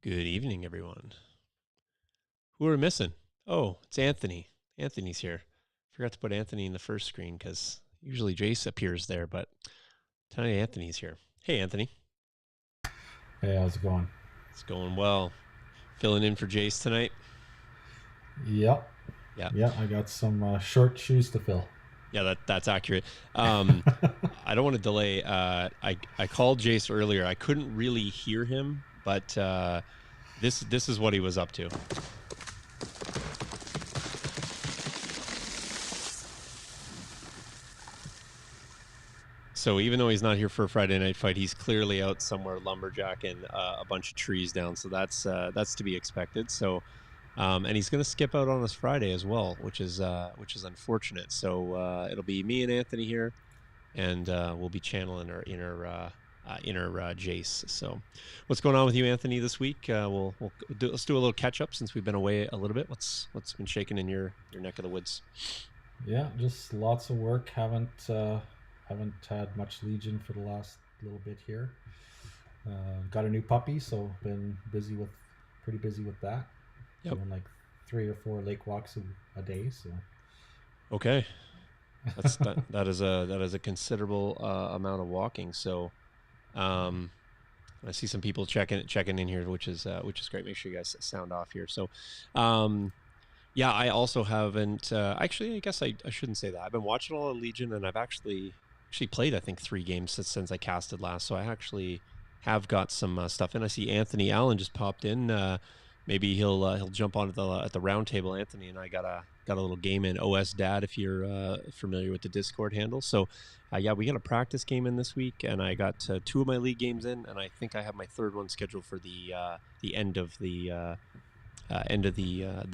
Good evening, everyone. Who are we missing? Oh, it's Anthony. Anthony's here. Forgot to put Anthony in the first screen because usually Jace appears there, but tonight Anthony's here. Hey, Anthony. Hey, how's it going? It's going well. Filling in for Jace tonight. Yep. Yeah, Yeah, I got some short shoes to fill. yeah, that's accurate. I don't want to delay. I called Jace earlier. I couldn't really hear him, but this is what he was up to. So even though he's not here for a Friday night fight, he's clearly out somewhere lumberjacking a bunch of trees down. So that's to be expected. So, and he's going to skip out on us Friday as well, which is unfortunate. So it'll be me and Anthony here, and we'll be channeling our inner Jace. So, what's going on with you, Anthony, this week? Let's do a little catch up since we've been away a little bit. What's been shaking in your neck of the woods? Yeah, just lots of work. Haven't had much Legion for the last little bit here. Got a new puppy, so been pretty busy with that. Yep. Doing like 3 or 4 lake walks a day. So Okay. That is a considerable amount of walking. So, I see some people checking in here, which is great. Make sure you guys sound off here. So, yeah, I also haven't actually. I guess I shouldn't say that. I've been watching a lot of Legion, and I've actually played I think 3 games since I casted last. So I actually have got some stuff in. I see Anthony Allen just popped in. Maybe he'll jump on at the round table. Anthony and I got a little game in OS Dad, if you're familiar with the Discord handle. So yeah, we got a practice game in this week, and I got 2 of my league games in, and I think I have my 3rd one scheduled for the end of the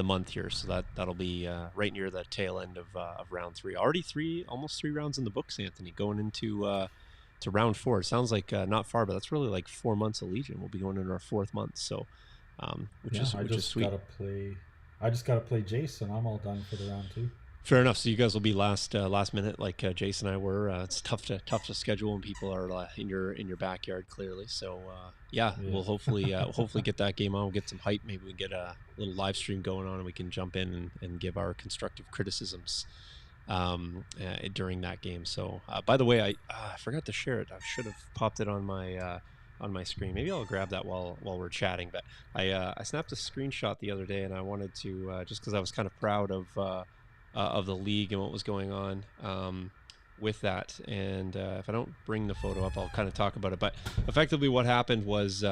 month here. So that'll be right near the tail end of round 3. Already almost 3 rounds in the books, Anthony. Going into to round 4. It sounds like not far, but that's really like 4 months of Legion. We'll be going into our 4th month. So which is sweet. I just gotta play Jason. I'm all done for the round 2. Fair enough. So you guys will be last minute, like Jason and I were. It's tough to schedule when people are in your backyard, clearly. So yeah, we'll hopefully get that game on. We'll get some hype. Maybe we can get a little live stream going on, and we can jump in and give our constructive criticisms during that game. So by the way, I forgot to share it. I should have popped it on my screen. Maybe I'll grab that while we're chatting. But I snapped a screenshot the other day, and I wanted to just because I was kind of proud of the league and what was going on with that. And if I don't bring the photo up, I'll kind of talk about it. But effectively, what happened was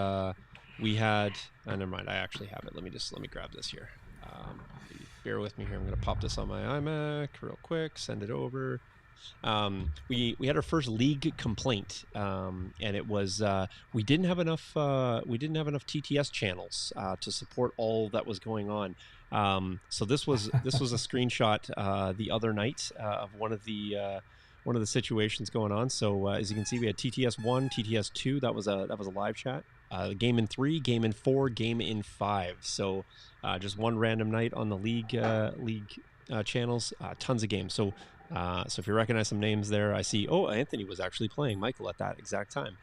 we had. Never mind. I actually have it. Let me grab this here. Bear with me here. I'm going to pop this on my iMac real quick. Send it over. We had our first league complaint, and it was we didn't have enough TTS channels to support all that was going on. So this was a screenshot the other night of one of the situations going on. So as you can see, we had TTS 1, TTS 2. That was a live chat. Game in 3, game in 4, game in 5. So just one random night on the league channels. Tons of games. So if you recognize some names there, I see. Oh, Anthony was actually playing Michael at that exact time.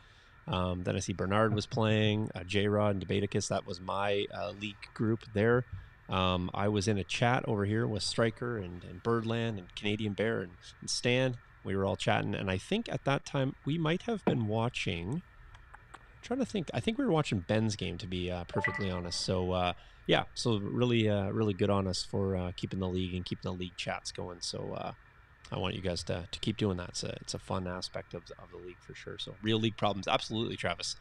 Then I see Bernard was playing, J-Rod and Debaticus. That was my league group there. I was in a chat over here with Striker and Birdland and Canadian Bear and Stan. We were all chatting, and I think at that time we might have been watching. I'm trying to think. I think we were watching Ben's game, to be perfectly honest. So yeah, so really good on us for keeping the league and keeping the league chats going. So I want you guys to keep doing that. It's a fun aspect of the league for sure. So real league problems, absolutely, Travis.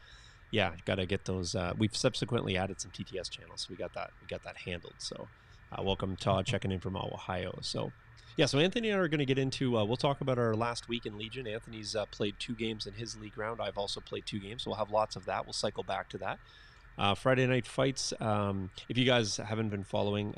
Yeah, got to get those. We've subsequently added some TTS channels, so we got that handled. So welcome Todd checking in from Ohio. So yeah, so Anthony and I are going to get into. We'll talk about our last week in Legion. Anthony's played 2 games in his league round. I've also played 2 games, so we'll have lots of that. We'll cycle back to that. Friday night fights. If you guys haven't been following,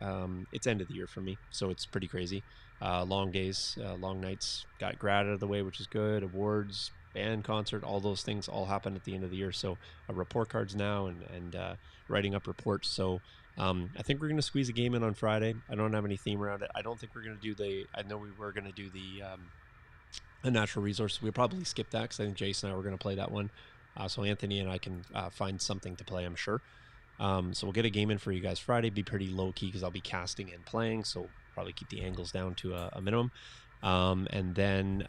it's end of the year for me, so it's pretty crazy. Long days, long nights. Got grad out of the way, which is good. Awards, band concert, all those things all happen at the end of the year. So report cards now and writing up reports. So I think we're going to squeeze a game in on Friday. I don't have any theme around it. I don't think we're going to do I know we were going to do the natural resource. We'll probably skip that because I think Jason and I were going to play that one. So Anthony and I can find something to play, I'm sure. So we'll get a game in for you guys Friday. Be pretty low key because I'll be casting and playing, so probably keep the angles down to a minimum. And then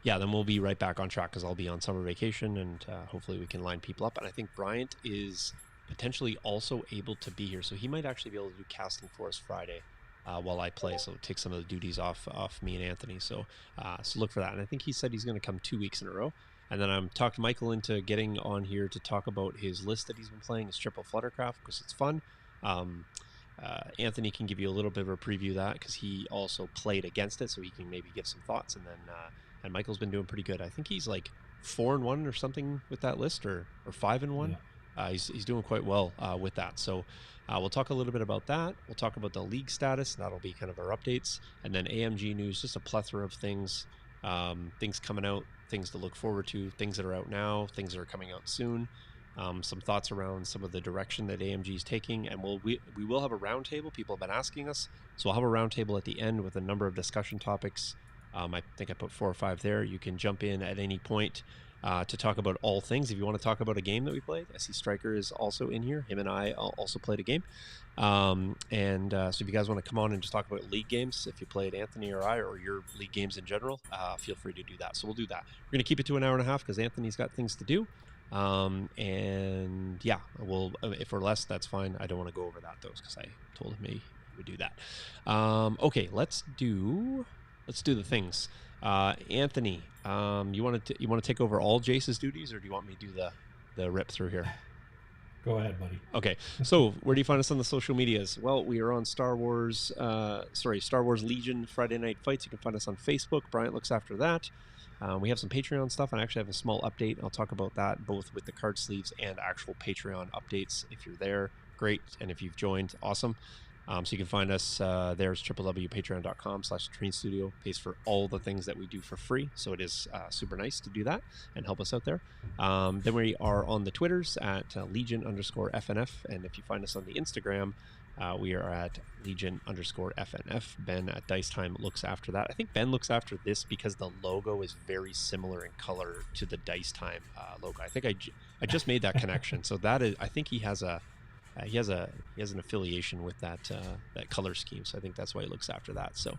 then we'll be right back on track because I'll be on summer vacation, and hopefully we can line people up. And I think Bryant is potentially also able to be here, so he might actually be able to do casting for us Friday while I play. So take some of the duties off me and Anthony. So look for that. And I think he said he's going to come 2 weeks in a row. And then I'm talked Michael into getting on here to talk about his list that he's been playing, his triple Fluttercraft, because it's fun. Anthony can give you a little bit of a preview of that because he also played against it, so he can maybe give some thoughts. And then and Michael's been doing pretty good. I think he's like 4-1 or something with that list, or 5-1. Yeah. He's doing quite well with that. So we'll talk a little bit about that. We'll talk about the league status. That'll be kind of our updates. And then AMG news, just a plethora of things, things coming out, things to look forward to, things that are out now, things that are coming out soon. Some thoughts around some of the direction that AMG is taking, and we will have a roundtable. People have been asking us, so I'll have a roundtable at the end with a number of discussion topics. I think I put 4 or 5 there. You can jump in at any point to talk about all things. If you want to talk about a game that we played, I see Striker is also in here. Him and I also played a game. So if you guys want to come on and just talk about league games, if you played Anthony or I, or your league games in general, feel free to do that. So we'll do that. We're going to keep it to an hour and a half because Anthony's got things to do. We'll if we're less, that's fine. I don't want to go over that though, because I told him he would do that. Okay, let's do the things. Anthony, you want to take over all Jace's duties, or do you want me to do the rip through here? Go ahead, buddy. Okay, so where do you find us on the social medias? Well, we are on Star Wars Legion Friday Night Fights. You can find us on Facebook. Bryant looks after that. We have some Patreon stuff, and I actually have a small update. I'll talk about that both with the card sleeves and actual Patreon updates. If you're there, great. And if you've joined, awesome. So you can find us there's www.patreon.com/TheTerrainStudio. Pays for all the things that we do for free. So it is super nice to do that and help us out there. Then we are on the Twitters at Legion_FNF. And if you find us on the Instagram, we are at Legion_FNF. Ben at Dice Time looks after that. I think Ben looks after this because the logo is very similar in color to the Dice Time logo. I think I just made that connection. So that is, I think he has an affiliation with that color scheme. So I think that's why he looks after that. So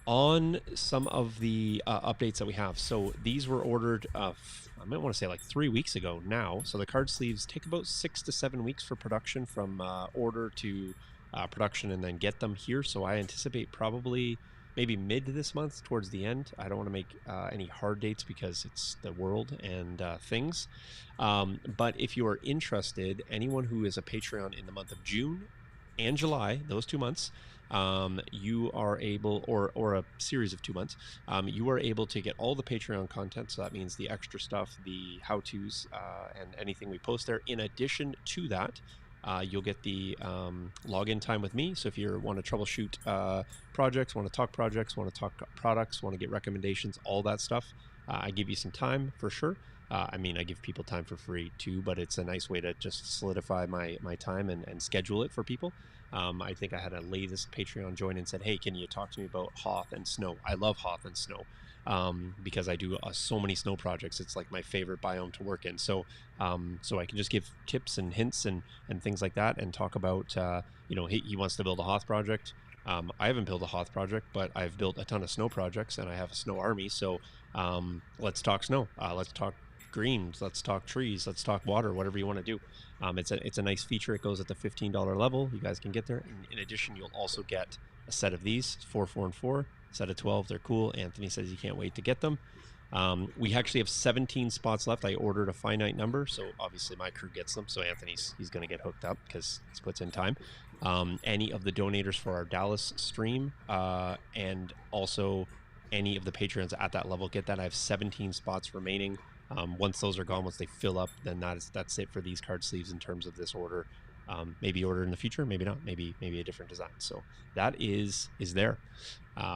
on some of the updates that we have. So these were ordered, I might want to say like 3 weeks ago now. So the card sleeves take about 6 to 7 weeks for production from order to production and then get them here. So I anticipate probably maybe mid this month towards the end. I don't want to make any hard dates because it's the world and things. But if you are interested, anyone who is a Patreon in the month of June and July, those 2 months, you are able, or a series of 2 months, you are able to get all the Patreon content. So that means the extra stuff, the how-tos, and anything we post there. In addition to that, you'll get the login time with me. So if you want to troubleshoot projects, want to talk products, want to get recommendations, all that stuff, I give you some time for sure. I give people time for free too, but it's a nice way to just solidify my time and schedule it for people. I think I had a latest Patreon join and said, hey, can you talk to me about Hoth and snow? I love Hoth and snow because I do so many snow projects. It's like my favorite biome to work in. So I can just give tips and hints and things like that and talk about, he wants to build a Hoth project. I haven't built a Hoth project, but I've built a ton of snow projects and I have a snow army. So let's talk snow. Let's talk greens. Let's talk trees. Let's talk water, whatever you want to do. It's a nice feature. It goes at the $15 level. You guys can get there. And in addition, you'll also get a set of these, 4, 4, and 4, set of 12. They're cool. Anthony says he can't wait to get them. We actually have 17 spots left. I ordered a finite number, so obviously my crew gets them. So he's going to get hooked up because this puts in time. Any of the donators for our Dallas stream and also any of the Patreons at that level get that. I have 17 spots remaining. Once those are gone, once they fill up, then that's it for these card sleeves in terms of this order. Maybe order in the future, maybe not, maybe a different design. So that is there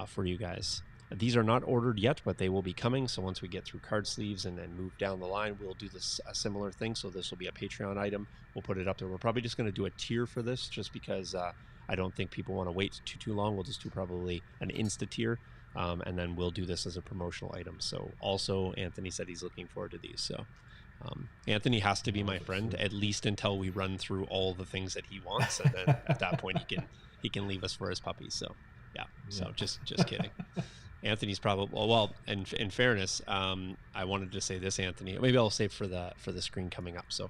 for you guys. These are not ordered yet, but they will be coming. So once we get through card sleeves and then move down the line, we'll do a similar thing. So this will be a Patreon item. We'll put it up there. We're probably just going to do a tier for this just because I don't think people want to wait too long. We'll just do probably an Insta tier. And then we'll do this as a promotional item. So also Anthony said he's looking forward to these. So Anthony has to be my friend at least until we run through all the things that he wants, and then at that point he can leave us for his puppies. So yeah. So just kidding. Anthony's probably well. And in fairness, I wanted to say this, Anthony. Maybe I'll save for the screen coming up. So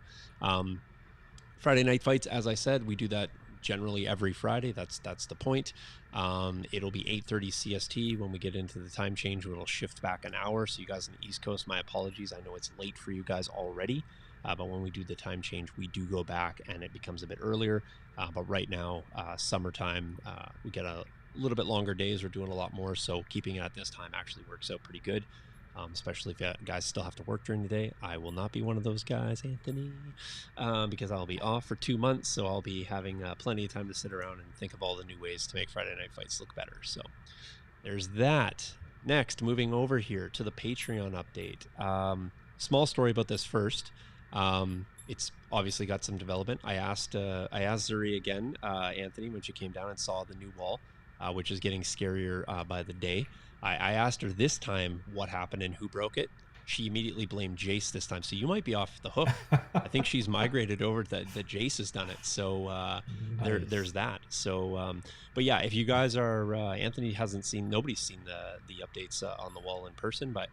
Friday night fights, as I said, we do that generally every Friday. That's the point. It'll be 8:30 CST when we get into the time change. It'll shift back an hour. So you guys on the East Coast, my apologies. I know it's late for you guys already, but when we do the time change, we do go back and it becomes a bit earlier. But right now, summertime, we get a little bit longer days. We're doing a lot more, so keeping it at this time actually works out pretty good. Especially if you guys still have to work during the day. I will not be one of those guys, Anthony, because I'll be off for 2 months, so I'll be having plenty of time to sit around and think of all the new ways to make Friday night fights look better. So there's that. Next, moving over here to the Patreon update. Small story about this first. It's obviously got some development. I asked Zuri again, Anthony, when she came down and saw the new wall, which is getting scarier by the day. I asked her this time what happened and who broke it. She immediately blamed Jace this time. So you might be off the hook. I think she's migrated over that Jace has done it. So nice. There's that. So, but yeah, if you guys are, Anthony hasn't seen, nobody's seen the updates on the wall in person, but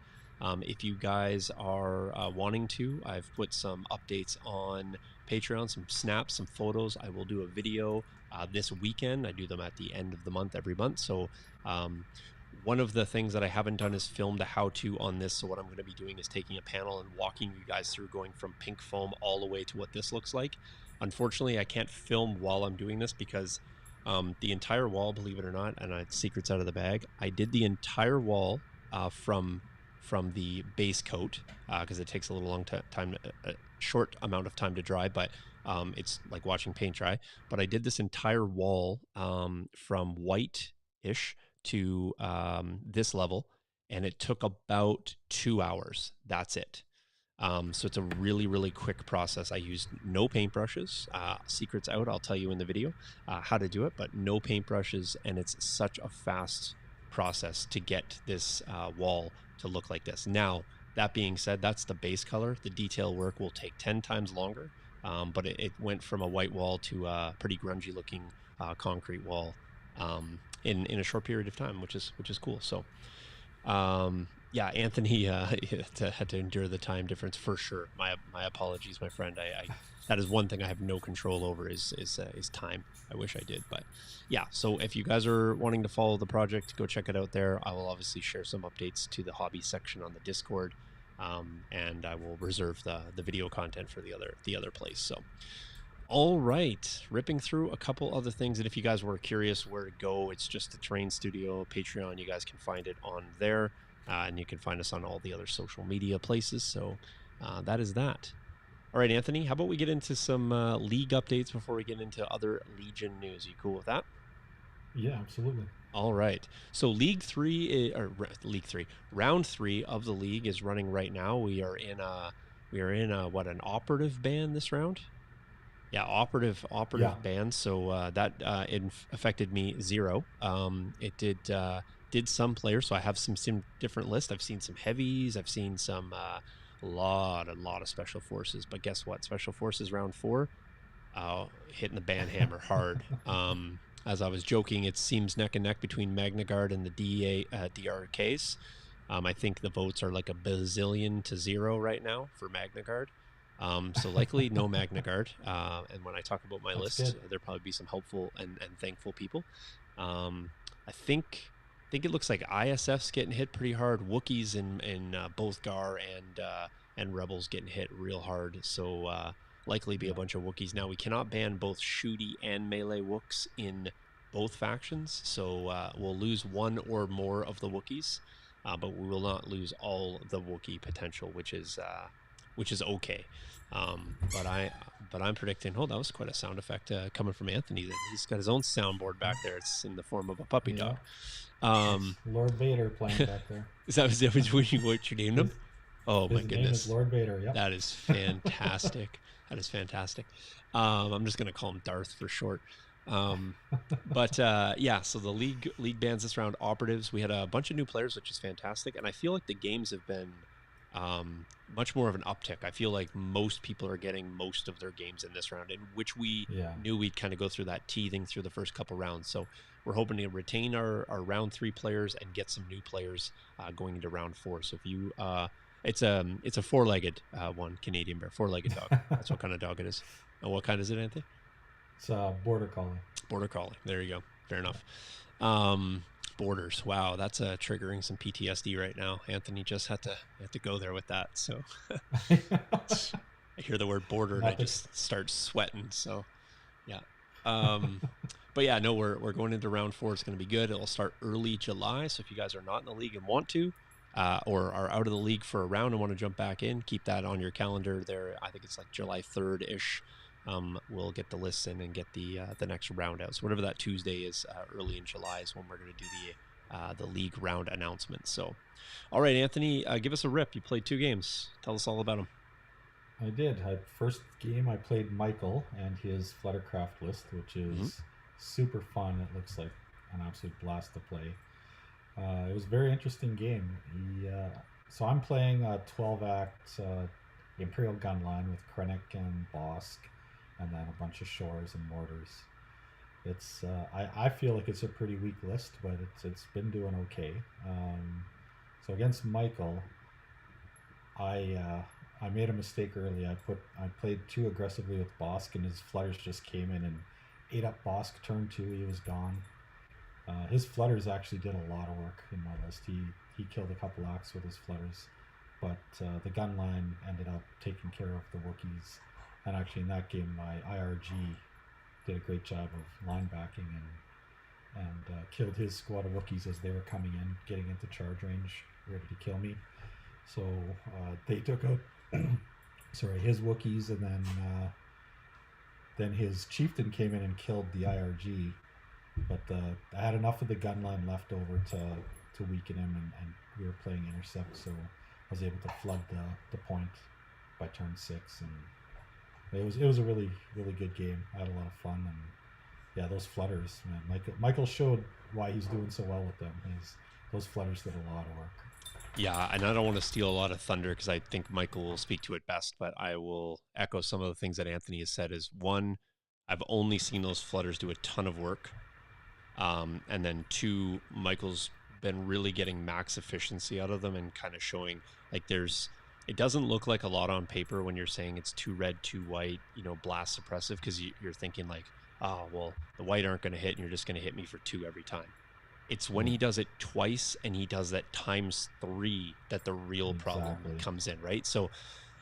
if you guys are wanting to, I've put some updates on Patreon, some snaps, some photos. I will do a video this weekend. I do them at the end of the month every month. So one of the things that I haven't done is filmed a how-to on this. So what I'm going to be doing is taking a panel and walking you guys through going from pink foam all the way to what this looks like. Unfortunately, I can't film while I'm doing this because the entire wall, believe it or not, and secrets out of the bag, I did the entire wall from the base coat because it takes a little long time, a short amount of time to dry, but it's like watching paint dry. But I did this entire wall from white-ish to this level, and it took about 2 hours. That's it. So it's a really, really quick process. I used no paintbrushes. Secrets out, I'll tell you in the video how to do it, but no paintbrushes, and it's such a fast process to get this wall to look like this. Now, that being said, that's the base color. The detail work will take 10 times longer, but it went from a white wall to a pretty grungy looking concrete wall in a short period of time, which is cool. So yeah, Anthony had to endure the time difference for sure. My apologies, my friend. I that is one thing I have no control over is time. I wish I did, but yeah. So if you guys are wanting to follow the project, go check it out there. I will obviously share some updates to the hobby section on the Discord, and I will reserve the video content for the other place. So. All right, ripping through a couple other things, and if you guys were curious where to go, it's just the TheTerrainStudio Patreon. You guys can find it on there, and you can find us on all the other social media places. So that is that. All right, Anthony, how about we get into some league updates before we get into other Legion news? You cool with that? Yeah, absolutely. All right. So round 3 of the league is running right now. We are in what, an operative ban this round? Yeah, operative ban. So that it affected me 0. It did some players. So I have some different lists. I've seen some heavies. I've seen some a lot of special forces. But guess what? Special forces round 4, hitting the ban hammer hard. As I was joking, it seems neck and neck between Magna Guard and the DRKs. I think the votes are like a bazillion to 0 right now for Magna Guard. So likely no Magna Guard. And when I talk about my list, there'll probably be some helpful and thankful people. I think it looks like ISF's getting hit pretty hard. Wookiees in both Gar and Rebels getting hit real hard. So likely be a bunch of Wookiees. Now we cannot ban both shooty and melee Wooks in both factions. So we'll lose one or more of the Wookiees, but we will not lose all the Wookiee potential, which is okay. But I'm predicting. Oh, that was quite a sound effect coming from Anthony. He's got his own soundboard back there. It's in the form of a puppy dog. Lord Vader playing back there. Is that what you named him? Oh my goodness, name is Lord Vader. Yep. That is fantastic. That is fantastic. I'm just gonna call him Darth for short. But yeah, so the league bans this round. Operatives, we had a bunch of new players, which is fantastic, and I feel like the games have been much more of an uptick. I feel like most people are getting most of their games in this round, in which we knew we'd kind of go through that teething through the first couple rounds. So we're hoping to retain our round 3 players and get some new players going into round 4. So if you, it's a 4-legged one, Canadian bear, 4-legged dog. That's what kind of dog it is. And what kind is it, Anthony? It's a border collie. Border collie. There you go. Fair enough. Borders. Wow, that's triggering some PTSD right now. Anthony just had to go there with that. So I hear the word border and I just start sweating. So yeah. But yeah, no, we're going into round 4. It's going to be good. It'll start early July. So if you guys are not in the league and want to, or are out of the league for a round and want to jump back in, keep that on your calendar there. I think it's like July 3rd-ish. We'll get the lists in and get the next round out. So whatever that Tuesday is, early in July is when we're going to do the league round announcement. So, all right, Anthony, give us a rip. You played 2 games. Tell us all about them. I did. First game, I played Michael and his Fluttercraft list, which is super fun. It looks like an absolute blast to play. It was a very interesting game. So I'm playing a 12-act Imperial gun line with Krennic and Bosk, and then a bunch of shores and mortars. It's I feel like it's a pretty weak list, but it's been doing okay. So against Michael, I made a mistake early. I played too aggressively with Bosk, and his flutters just came in and ate up Bosk. Turn 2, he was gone. His flutters actually did a lot of work in my list. He killed a couple acts with his flutters, but the gun line ended up taking care of the Wookiees. And actually in that game, my IRG did a great job of line backing and killed his squad of Wookiees as they were coming in, getting into charge range, ready to kill me. So they took out his Wookiees, and then his chieftain came in and killed the IRG. But I had enough of the gun line left over to weaken him, and we were playing intercept, so I was able to flood the point by turn 6, and it was a really, really good game. I had a lot of fun, and yeah, those flutters, man. Michael showed why he's doing so well with them. Those flutters did a lot of work. Yeah, and I don't want to steal a lot of thunder because I think Michael will speak to it best, but I will echo some of the things that Anthony has said. Is 1, I've only seen those flutters do a ton of work. And then 2, Michael's been really getting max efficiency out of them and kind of showing like it doesn't look like a lot on paper when you're saying it's 2 red, 2 white, blast suppressive, because you're thinking like, oh, well, the white aren't going to hit and you're just going to hit me for 2 every time. It's when he does it twice and he does that times 3 that the real problem comes in, right? So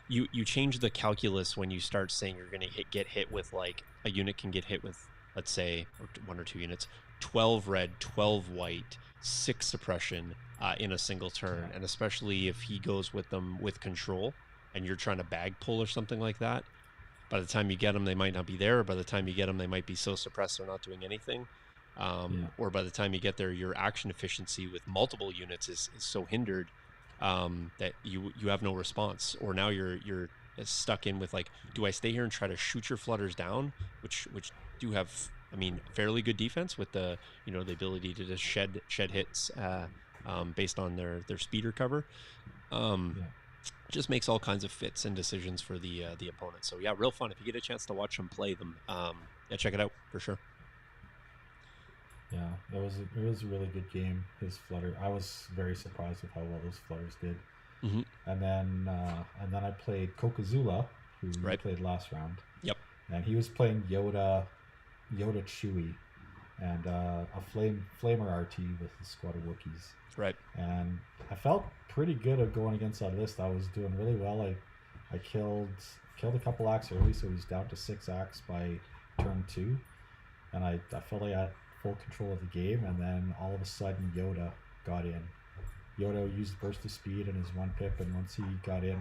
you change the calculus when you start saying you're going to get hit with, like, a unit can get hit with, let's say, 1 or 2 units, 12 red, 12 white, 6 suppression in a single turn. And especially if he goes with them with control and you're trying to bag pull or something like that, by the time you get them, they might not be there. By the time you get them, they might be so suppressed they're not doing anything. Or by the time you get there, your action efficiency with multiple units is so hindered that you have no response. Or now you're stuck in with, like, do I stay here and try to shoot your flutters down, which do have, fairly good defense with the the ability to just shed hits based on their speeder cover. Just makes all kinds of fits and decisions for the opponent. So yeah, real fun. If you get a chance to watch them play them, check it out for sure. Yeah, it was a really good game. His flutter, I was very surprised with how well those flutters did. Mm-hmm. And then I played Kokazula, who we played last round. Yep. And he was playing Yoda Chewie, and a Flamer RT with the squad of Wookiees. Right. And I felt pretty good at going against that list. I was doing really well. I killed a couple acts early, so he's down to 6 acts by turn 2, and I felt like I had full control of the game. And then all of a sudden Yoda got in. Yoda used burst of speed and his 1 pip, and once he got in,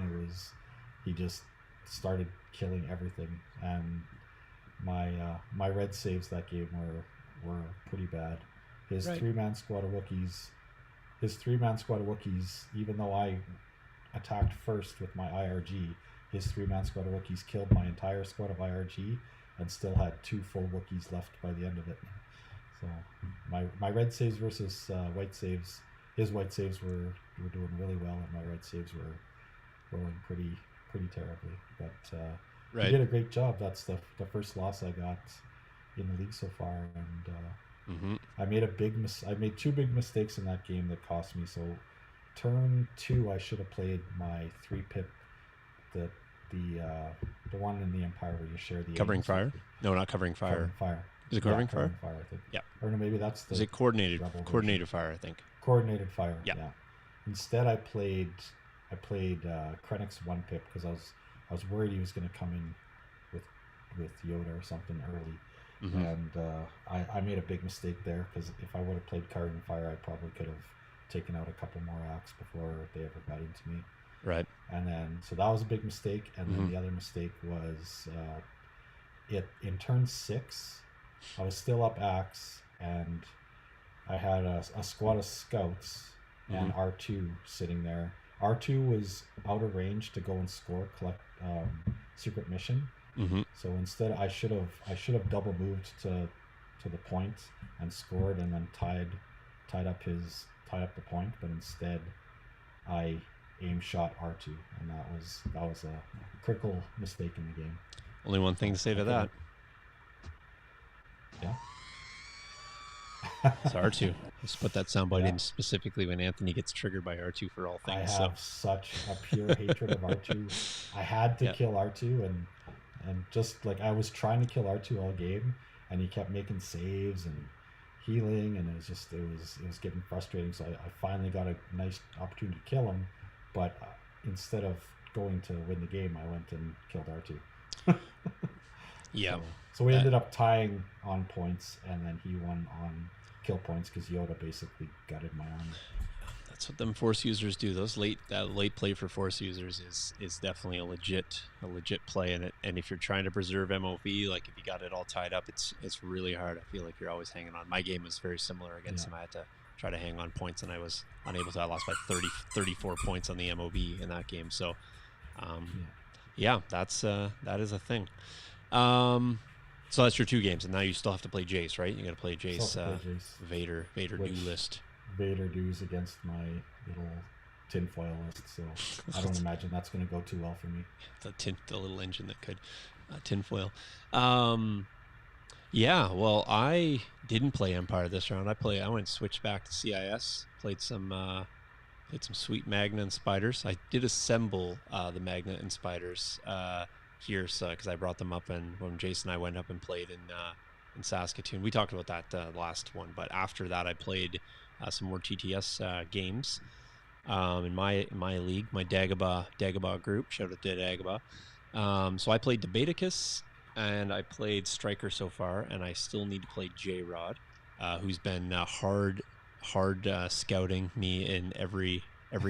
he just started killing everything. And my red saves that game were pretty bad. His 3-man squad of Wookiees, even though I attacked first with my IRG, his 3-man squad of Wookiees killed my entire squad of IRG and still had 2 full Wookiees left by the end of it. So my red saves versus white saves, his white saves were doing really well, and my red saves were rolling pretty terribly. But he Right. did a great job. That's the first loss I got in the league so far, and I made two big mistakes in that game that cost me. So turn 2, I should have played my 3-pip, the the one in the Empire where you share the Covering fire? No, not covering fire. Covering fire. Is it covering fire? Covering fire, I think. Yeah. Or no, maybe that's the. Is it coordinated fire? I think. Coordinated fire. Yeah. Instead, I played Krennic's 1-pip because I was worried he was going to come in with Yoda or something early, and I made a big mistake there because if I would have played Covering Fire, I probably could have taken out a couple more acts before they ever got into me. Right. And then so that was a big mistake, and then the other mistake was in turn 6, I was still up axe, and I had a squad of scouts and R2 sitting there. R2 was out of range to go and collect secret mission. So instead, I should have double moved to the point and scored, and then tied up the point. But instead, I aim shot R2, and that was a critical mistake in the game. Only one thing to say to that. Yeah. It's R2. Let's put that soundbite in specifically when Anthony gets triggered by R2 for all things. I have such a pure hatred of R2. I had to kill R2, and just like I was trying to kill R2 all game, and he kept making saves and healing, and it was getting frustrating. So I finally got a nice opportunity to kill him, but instead of going to win the game, I went and killed R2. Yeah. So we ended up tying on points, and then he won on kill points because Yoda basically gutted my army. That's what them Force users do. That late play for Force users is definitely a legit play in it. And if you're trying to preserve MOV, like if you got it all tied up, it's really hard. I feel like you're always hanging on. My game was very similar against him. I had to try to hang on points, and I was unable to. I lost by 34 points on the MOV in that game. So, that is a thing. So that's your 2 games, and now you still have to play Jace, right? You got to play Jace, Vader Duelist. Vader dues against my little tinfoil list, so I don't imagine that's going to go too well for me. The little engine that could tinfoil. Well, I didn't play Empire this round. I went switched back to CIS, played some sweet Magna and Spiders. I did assemble the Magna and Spiders here, so because I brought them up, and when Jason and I went up and played in Saskatoon, we talked about that last one. But after that, I played some more TTS games in my league, my Dagobah group. Shout out to Dagobah. So I played Debaticus and I played Striker so far, and I still need to play J-Rod, who's been hard scouting me in every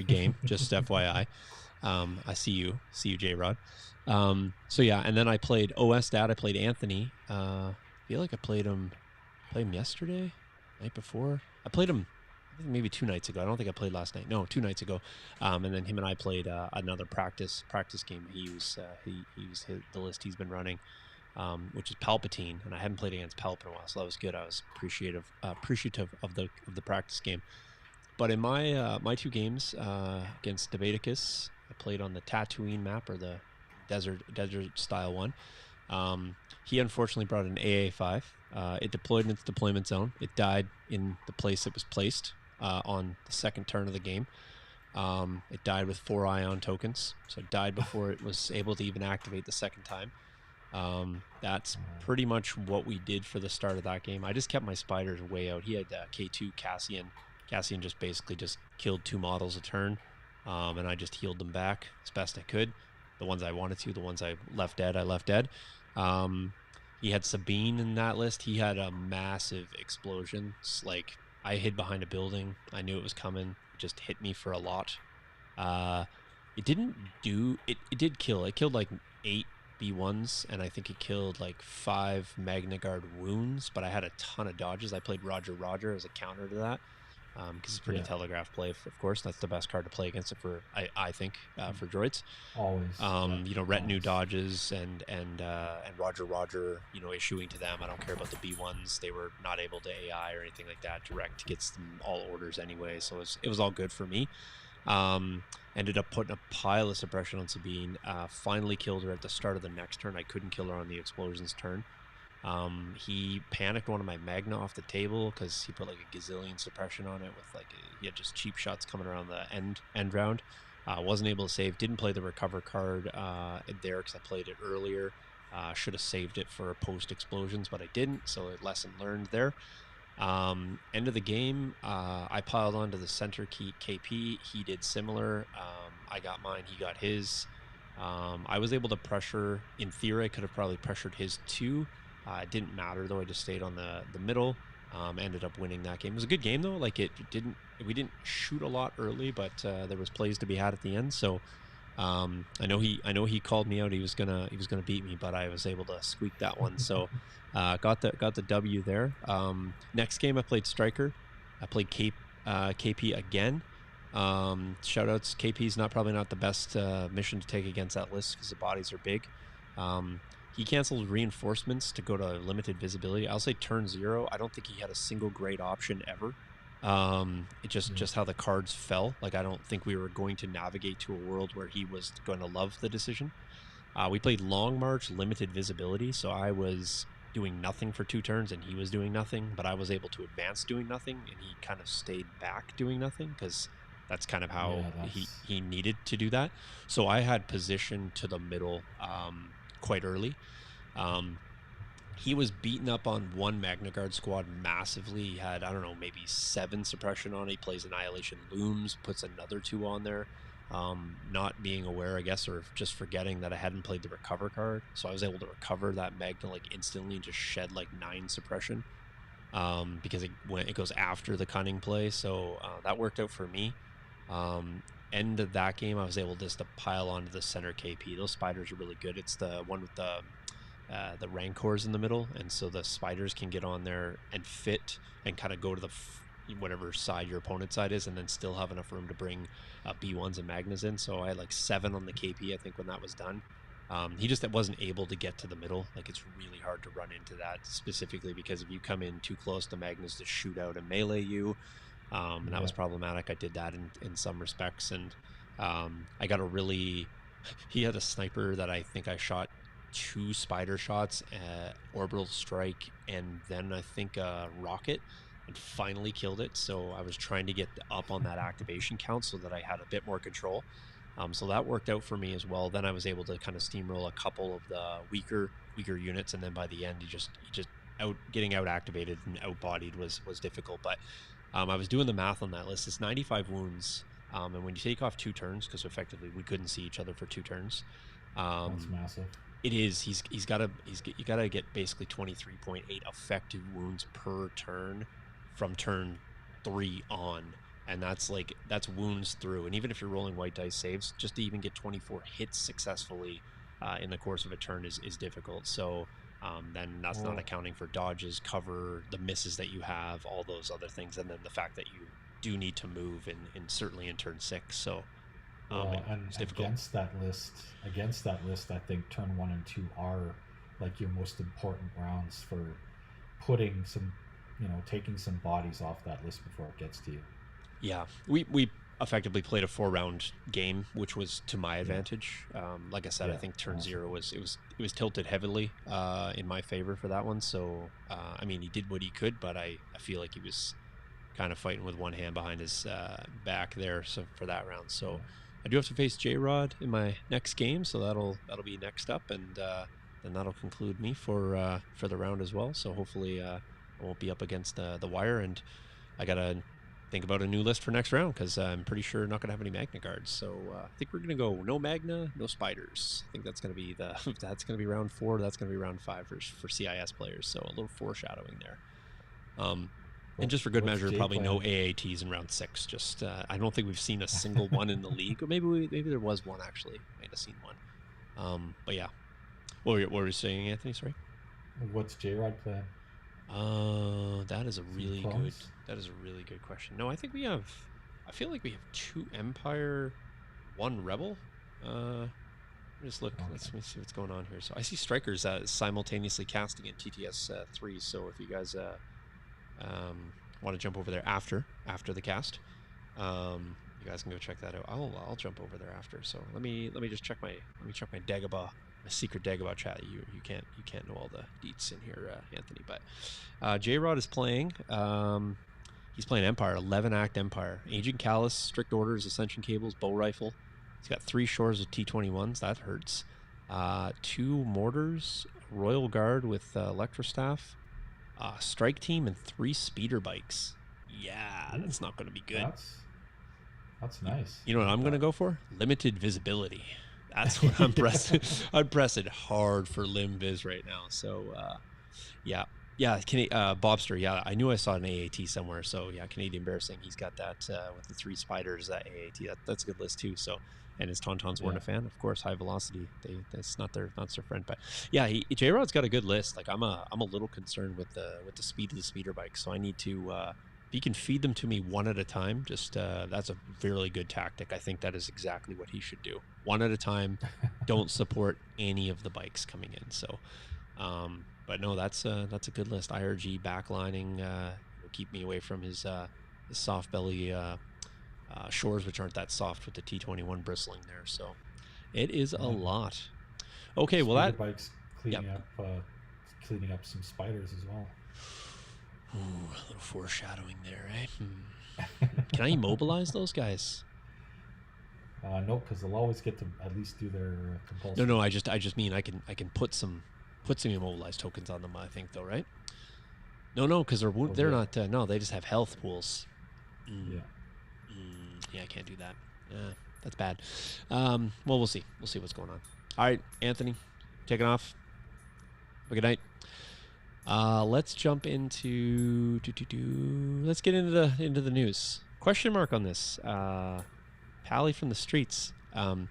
game. Just FYI. I see you, J-Rod. And then I played OS Dad. I played Anthony. I feel like I played him yesterday, night before. I played him, I think maybe 2 nights ago. I don't think I played last night. No, 2 nights ago. And then him and I played another practice game. He was the list he's been running, which is Palpatine, and I haven't played against Palp in a while, so that was good. I was appreciative of the practice game. But in my 2 games against Debaticus, I played on the Tatooine map, or the desert style one. He unfortunately brought an AA5. It deployed in its deployment zone. It died in the place it was placed on the second turn of the game. It died with 4 ion tokens, so it died before it was able to even activate the second time. That's pretty much what we did for the start of that game. I just kept my spiders way out. He had K2 Cassian. Cassian just basically killed 2 models a turn, and I just healed them back as best I could. The ones I wanted to, the ones I left dead, I left dead. He had Sabine in that list. He had a massive explosion. It's like I hid behind a building. I knew it was coming. It just hit me for a lot. It didn't do... It did kill. It killed like 8 B1s, and I think it killed like 5 Magna Guard wounds, but I had a ton of dodges. I played Roger as a counter to that. Because it's pretty telegraph play, of course. That's the best card to play against it for, I think, for droids. Always. Retinue dodges and Roger, issuing to them. I don't care about the B1s. They were not able to AI or anything like that. Direct gets them all orders anyway, so it was all good for me. Ended up putting a pile of suppression on Sabine. Finally killed her at the start of the next turn. I couldn't kill her on the explosions turn. He panicked one of my Magna off the table because he put like a gazillion suppression on it with he had just cheap shots coming around the end round. Wasn't able to save. Didn't play the recover card there because I played it earlier. Should have saved it for post explosions, but I didn't. So lesson learned there. End of the game, I piled onto the center KP. He did similar. I got mine. He got his. I was able to pressure. In theory, I could have probably pressured his too. It didn't matter though. I just stayed on the middle. Ended up winning that game. It was a good game though. Like we didn't shoot a lot early, but there was plays to be had at the end. So I know he called me out. He was gonna beat me, but I was able to squeak that one. So got the W there. Next game I played Striker. I played KP again. Shout outs. KP's probably not the best mission to take against that list because the bodies are big. He canceled reinforcements to go to limited visibility. I'll say turn 0. I don't think he had a single great option ever. It just how the cards fell. Like I don't think we were going to navigate to a world where he was going to love the decision. We played Long March, limited visibility, so I was doing nothing for 2 turns and he was doing nothing, but I was able to advance doing nothing and he kind of stayed back doing nothing because that's kind of how he needed to do that. So I had position to the middle quite early. He was beaten up on one Magna Guard squad massively. He had, I don't know, maybe 7 suppression on it. He plays Annihilation Looms, puts another 2 on there. Not being aware, I guess, or just forgetting that I hadn't played the recover card. So I was able to recover that Magna like instantly and just shed like 9 suppression because it goes after the cunning play. So that worked out for me. End of that game, I was able just to pile onto the center KP. Those spiders are really good. It's the one with the rancors in the middle, and so the spiders can get on there and fit and kind of go to the whatever side your opponent's side is, and then still have enough room to bring B1s and Magnas in. So I had like 7 on the KP, I think, when that was done. He just wasn't able to get to the middle. Like it's really hard to run into that, specifically because if you come in too close, the Magnas just shoot out and melee you. And that was problematic. I did that in some respects, and I got he had a sniper that I think I shot 2 spider shots, orbital strike, and then I think a rocket, and finally killed it. So I was trying to get up on that activation count so that I had a bit more control. So that worked out for me as well. Then I was able to kind of steamroll a couple of the weaker units, and then by the end, he just getting out activated and outbodied was difficult. But I was doing the math on that list. It's 95 wounds, and when you take off 2 turns, because effectively we couldn't see each other for 2 turns. That's massive. It is. You gotta get basically 23.8 effective wounds per turn from turn 3 on, and that's wounds through. And even if you're rolling white dice saves, just to even get 24 hits successfully in the course of a turn is difficult. So then that's not accounting for dodges, cover, the misses that you have, all those other things, and then the fact that you do need to move in certainly in turn 6. So. And against that list, I think turn 1 and 2 are like your most important rounds for putting some, taking some bodies off that list before it gets to you. Yeah, we effectively played a 4-round game, which was to my advantage. Like I said, I think turn 0 was tilted heavily in my favor for that one. So I mean, he did what he could, but I feel like he was kind of fighting with one hand behind his back there. So for that round, so. I do have to face J-Rod in my next game, so that'll be next up, and then that'll conclude me for the round as well. So hopefully I won't be up against the wire, and I gotta think about a new list for next round because I'm pretty sure not gonna have any Magna Guards. So I think we're gonna go no Magna, no spiders. I think that's gonna be round 4. That's gonna be round 5 for CIS players. So a little foreshadowing there. And just for good measure, probably no AATs in round 6. Just I don't think we've seen a single one in the league, or maybe there was one actually. Might have seen one. But yeah, what were you saying, Anthony? Sorry. What's J-Rod plan? That is a really good question. No, I think we have. I feel like we have 2 Empire, 1 Rebel. Just look. Okay. Let me see what's going on here. So I see strikers simultaneously casting in TTS 3. So if you guys want to jump over there after the cast, you you guys can go check that out. I'll jump over there after. So let me just check my Dagobah, my secret Dagobah chat. You can't know all the deets in here, Anthony. But J Rod is playing. He's playing Empire, 11-act Empire, Agent Callus, Strict Orders, Ascension Cables, Bow Rifle. He's got 3 shores of T21s. That hurts. 2 mortars, Royal Guard with Electrostaff, Strike Team, and 3 speeder bikes. Yeah, that's not going to be good. That's nice. You know what I'm going to go for? Limited visibility. That's what I'm pressing. I'm pressing hard for lim vis right now. So, yeah. Bobster. Yeah, I knew I saw an AAT somewhere. So yeah, Canadian Bear saying he's got that with the 3 spiders. That AAT. That's a good list too. So, and his Tauntauns weren't a fan, of course. High velocity. That's not their friend. But yeah, J Rod's got a good list. Like I'm a little concerned with the speed of the speeder bike. So I need to. If you can feed them to me one at a time, just that's a really good tactic. I think that is exactly what he should do. One at a time. Don't support any of the bikes coming in. So. But no, that's a good list. IRG backlining will keep me away from his soft belly shores, which aren't that soft with the T21 bristling there. So it is a lot. Okay, well that bike's cleaning up some spiders as well. Ooh, a little foreshadowing there, eh? Can I immobilize those guys? No, because they'll always get to at least do their compulsion. No, I just mean I can put some immobilized tokens on them, I think, though, right? No, because they're not. No, they just have health pools. Yeah, I can't do that. That's bad. Well, we'll see. We'll see what's going on. All right, Anthony, taking off. Have a good night. Let's jump into let's get into the news. Question mark on this. Pally from the streets. We're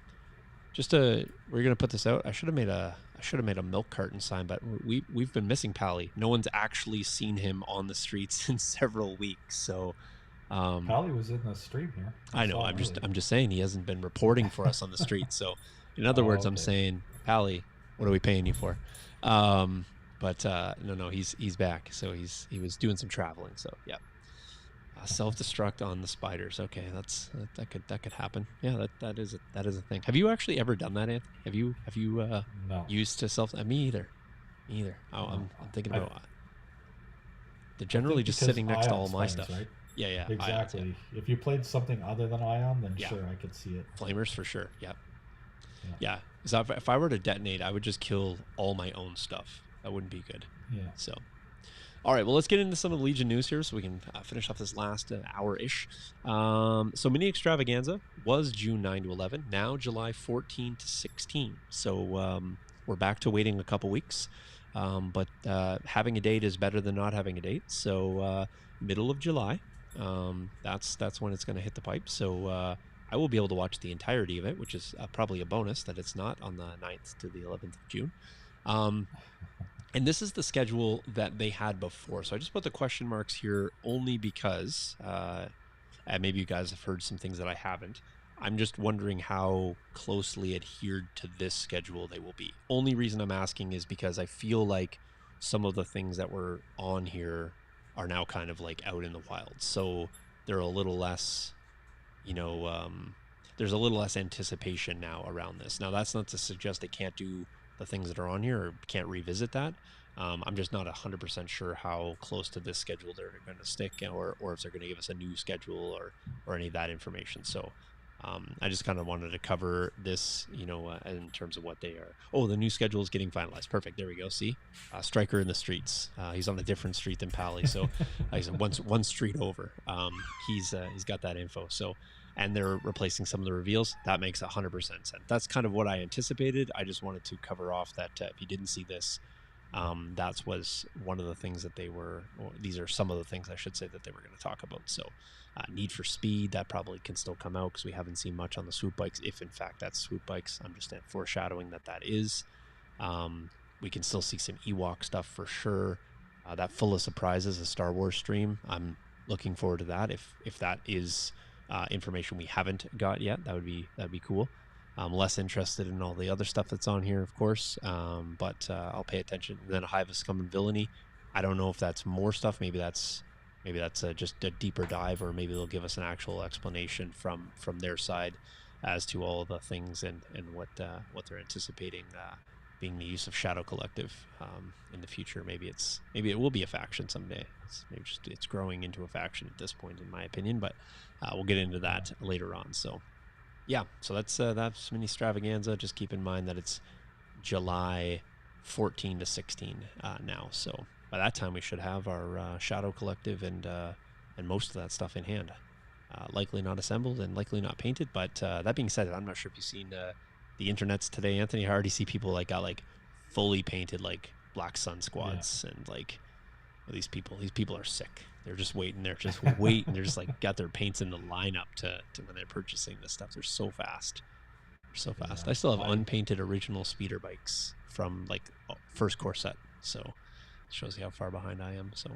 gonna put this out. I should have made a milk carton sign, but we've been missing Pally. No one's actually seen him on the streets in several weeks. So Pally was in the stream here. I know. I'm just saying he hasn't been reporting for us on the streets. So in other words, okay. I'm saying, Pally, what are we paying you for? But no, he's back. So he was doing some traveling. So yeah. Self-destruct on the spiders. Okay, that could happen. Yeah, that is a thing. Have you actually ever done that, Anthony? Have you no. used to self? Me either. I'm thinking about. They're generally just sitting next to all my stuff. Right? Yeah. Exactly. Ions, yeah. If you played something other than Ion, then sure, I could see it. Flamers for sure. Yeah. So if I were to detonate, I would just kill all my own stuff. That wouldn't be good. Yeah. So. All right, well, let's get into some of the Legion news here so we can finish off this last hour-ish. So Mini Extravaganza was June 9 to 11, now July 14 to 16. So we're back to waiting a couple weeks, but having a date is better than not having a date. So middle of July, that's when it's going to hit the pipe. So I will be able to watch the entirety of it, which is probably a bonus that it's not on the 9th to the 11th of June. And this is the schedule that they had before. So I just put the question marks here only because, and maybe you guys have heard some things that I haven't. I'm just wondering how closely adhered to this schedule they will be. Only reason I'm asking is because I feel like some of the things that were on here are now kind of like out in the wild. So they're a little less, there's a little less anticipation now around this. Now, that's not to suggest they can't do the things that are on here or can't revisit that. I'm just not 100% sure how close to this schedule they're going to stick, or if they're going to give us a new schedule or any of that information. So I just kind of wanted to cover this, in terms of what they are. Oh, the new schedule is getting finalized. Perfect. There we go. See, Striker in the streets. He's on a different street than Pally. So he's one street over. He's got that info. So. And they're replacing some of the reveals. That makes 100% sense. That's kind of what I anticipated. I just wanted to cover off that if you didn't see this, that was one of the things that these are some of the things I should say that they were going to talk about. So Need for Speed, that probably can still come out because we haven't seen much on the swoop bikes. If in fact that's swoop bikes, I'm just foreshadowing that is. We can still see some Ewok stuff for sure. That Full of Surprises, a Star Wars stream. I'm looking forward to that. If that is information we haven't got yet, that'd be cool. I'm less interested in all the other stuff that's on here, of course, but I'll pay attention. And then a Hive of Scum and Villainy. I don't know if that's more stuff. Maybe that's maybe that's just a deeper dive, or maybe they'll give us an actual explanation from their side as to all the things and what they're anticipating being the use of Shadow Collective in the future. Maybe it will be a faction someday. It's growing into a faction at this point, in my opinion. But we'll get into that later on. So yeah, so that's Mini Stravaganza. Just keep in mind that it's July 14 to 16 now. So by that time, we should have our Shadow Collective and most of that stuff in hand. Likely not assembled and likely not painted. But that being said, I'm not sure if you've seen the internets today, Anthony. I already see people got fully painted Black Sun squads, and these people are sick. They're just waiting. They're just waiting. They're just got their paints in the lineup to when they're purchasing this stuff. They're so fast. So fast. Yeah, I still have unpainted original speeder bikes from first core set, so it shows you how far behind I am. So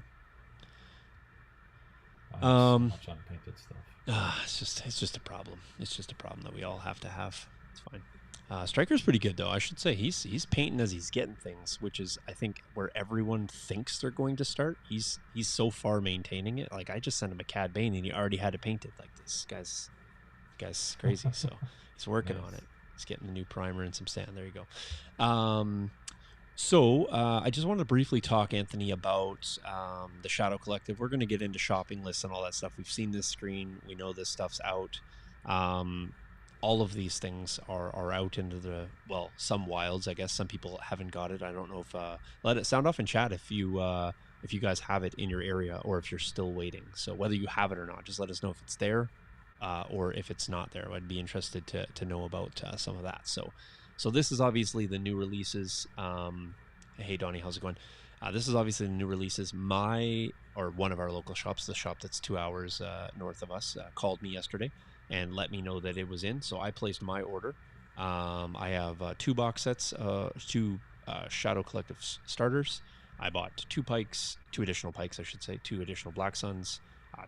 so much unpainted stuff. It's just a problem. It's just a problem that we all have to have. It's fine. Striker's pretty good though. I should say he's painting as he's getting things, which is I think where everyone thinks they're going to start. He's so far maintaining it. I just sent him a Cad Bane and he already had it painted. This guy's crazy. So he's working on it. He's getting a new primer and some sand. There you go. So I just wanted to briefly talk, Anthony, about the Shadow Collective. We're going to get into shopping lists and all that stuff. We've seen this screen. We know this stuff's out. All of these things are out into some wilds. I guess some people haven't got it. I don't know if let it sound off in chat if you guys have it in your area or if you're still waiting. So whether you have it or not, just let us know if it's there or if it's not there. I'd be interested to know about some of that. So this is obviously the new releases. Hey Donnie, how's it going? This is obviously the new releases. One of our local shops, the shop that's 2 hours north of us, called me yesterday and let me know that it was in. So I placed my order. I have 2 box sets, 2 Shadow Collective starters. I bought 2 additional pikes, I should say, 2 additional Black Suns,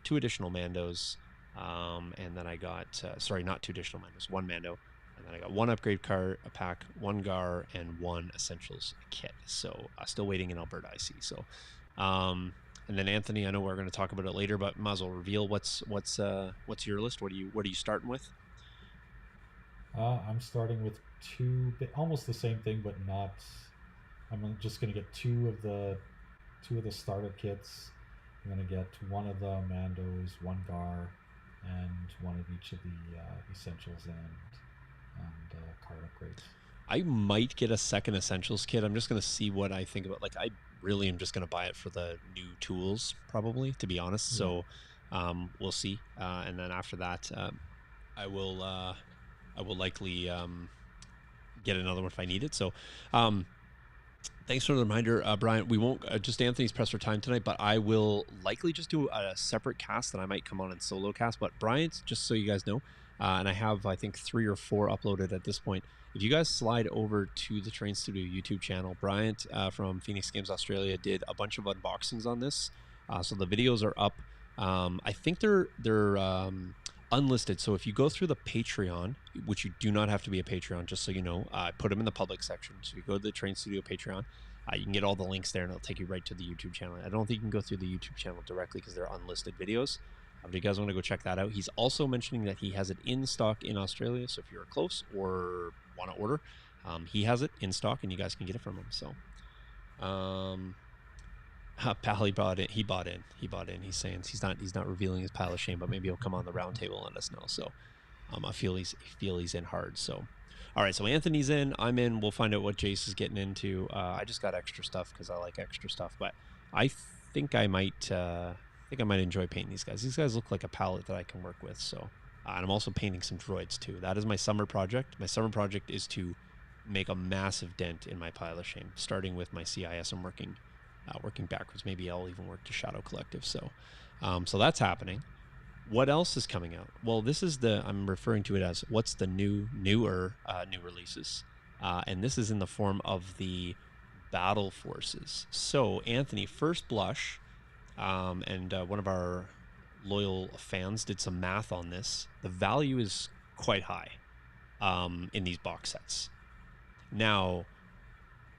2 additional Mandos, and then I got, not 2 additional Mandos, 1 Mando. And then I got 1 upgrade card, a pack, 1 Gar, and 1 Essentials kit. So still waiting in Alberta, I see. So, and then Anthony, I know we're going to talk about it later, but might as well reveal what's your list. What are you starting with? I'm starting with 2, almost the same thing, but not. I'm just going to get 2 of the starter kits. I'm going to get 1 of the Mandos, 1 Gar, and 1 of each of the Essentials and card upgrades. I might get a second Essentials kit. I'm just going to see what I think about. I really am just going to buy it for the new tools, probably, to be honest. Yeah. So we'll see. And then after that, I will likely get another one if I need it. So thanks for the reminder, Brian. We won't just Anthony's pressed for time tonight, but I will likely just do a separate cast that I might come on and solo cast. But Brian's, just so you guys know, and I have, I think, 3 or 4 uploaded at this point. If you guys slide over to the TerrainStudio YouTube channel, Bryant from Phoenix Games Australia did a bunch of unboxings on this. So the videos are up. I think they're unlisted. So if you go through the Patreon, which you do not have to be a Patreon, just so you know, I put them in the public section. So if you go to the TerrainStudio Patreon, you can get all the links there and it'll take you right to the YouTube channel. I don't think you can go through the YouTube channel directly because they're unlisted videos. If you guys want to go check that out, he's also mentioning that he has it in stock in Australia. So if you're close or want to order, he has it in stock and you guys can get it from him. So, Pal, he bought in. He's saying he's not revealing his pile of shame, but maybe he'll come on the round table and let us know. So, I feel he's in hard. So, all right. So Anthony's in. I'm in. We'll find out what Jace is getting into. I just got extra stuff because I like extra stuff, but I think I might enjoy painting these guys. These guys look like a palette that I can work with. So, and I'm also painting some droids too. That is my summer project. My summer project is to make a massive dent in my pile of shame, starting with my CIS. I'm working backwards. Maybe I'll even work to Shadow Collective. So, so that's happening. What else is coming out? Well, this is I'm referring to it as what's the newer new releases, and this is in the form of the battle forces. So, Anthony, first blush. And one of our loyal fans did some math on this. The value is quite high in these box sets. Now,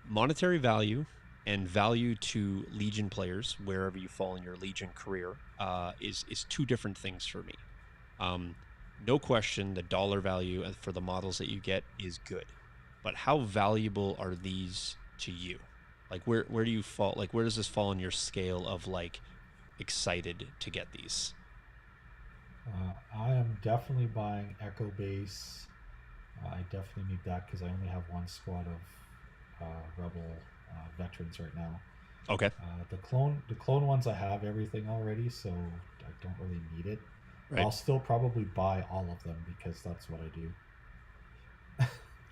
monetary value and value to Legion players, wherever you fall in your Legion career, is two different things for me. No question, the dollar value for the models that you get is good, but how valuable are these to you? Like, where do you fall? Like, where does this fall on your scale of like excited to get these? I am definitely buying Echo Base. I definitely need that because I only have one squad of Rebel veterans right now. Okay, The clone ones I have everything already, so I don't really need it. right. I'll still probably buy all of them because that's what I do.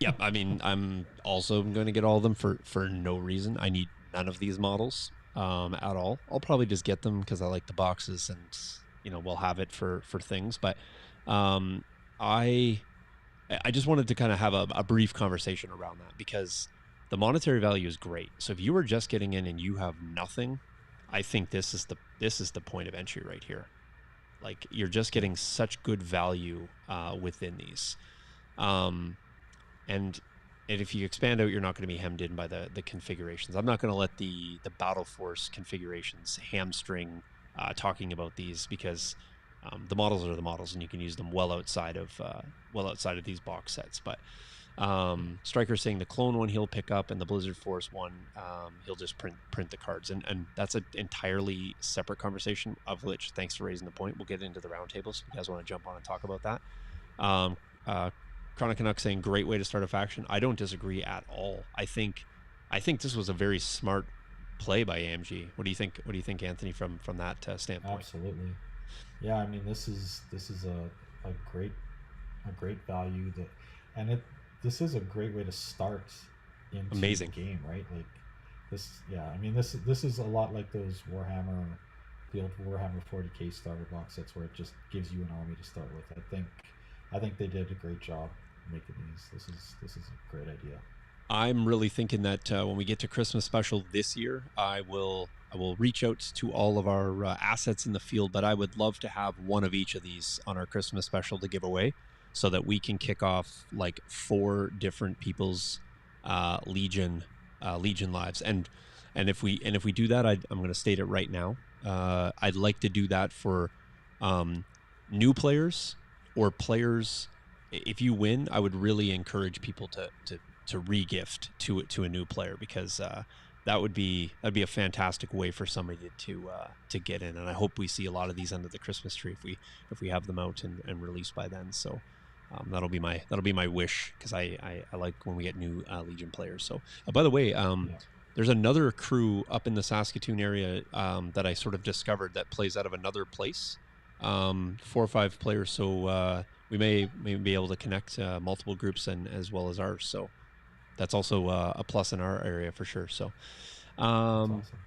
Yeah, I mean, I'm also going to get all of them for no reason. I need none of these models at all. I'll probably just get them because I like the boxes, and we'll have it for things. But um, I I just wanted to kind of have a brief conversation around that because the monetary value is great. So if you were just getting in and you have nothing, I think this is the point of entry right here. Like, you're just Yeah, getting such good value within these. Um, and and if you expand out, you're not going to be hemmed in by the configurations. I'm not going to let the Battle Force configurations hamstring talking about these because the models are the models, and you can use them well outside of these box sets. But yeah, Striker's saying the clone one he'll pick up, and the Blizzard Force one he'll just print the cards, and that's an entirely separate conversation. Of which, thanks for raising the point. We'll get into the roundtables if you guys want to jump on and talk about that. Um, uh, Chronic Canuck saying great way to start a faction. I don't disagree at all. I think this was a very smart play by AMG. What do you think? What do you think, Anthony, from that standpoint? absolutely. Yeah, I mean this is a great value that, and it this is a great way to start into the Amazing. game, right? Like this, yeah. I mean this is a lot like those the old Warhammer 40k starter box sets where it just gives you an army to start with. I think they did a great job making these. This is a great idea. I'm really thinking that when we get to Christmas special this year, I will reach out to all of our assets in the field, but I would love to have one of each of these on our Christmas special to give away, so that we can kick off like four different people's Legion lives. And if we do that, I'm going to state it right now. I'd like to do that for um, new players or players. If you win, I would really encourage people to regift to a new player, because that'd be a fantastic way for somebody to get in. And I hope we see a lot of these under the Christmas tree if we have them out and released by then. So that'll be my wish, because I like when we get new Legion players. So by the way, Yeah. there's another crew up in the Saskatoon area that I sort of discovered that plays out of another place. 4 or 5 players, so we may be able to connect multiple groups and as well as ours. So that's also a plus in our area for sure. So, That's um, awesome.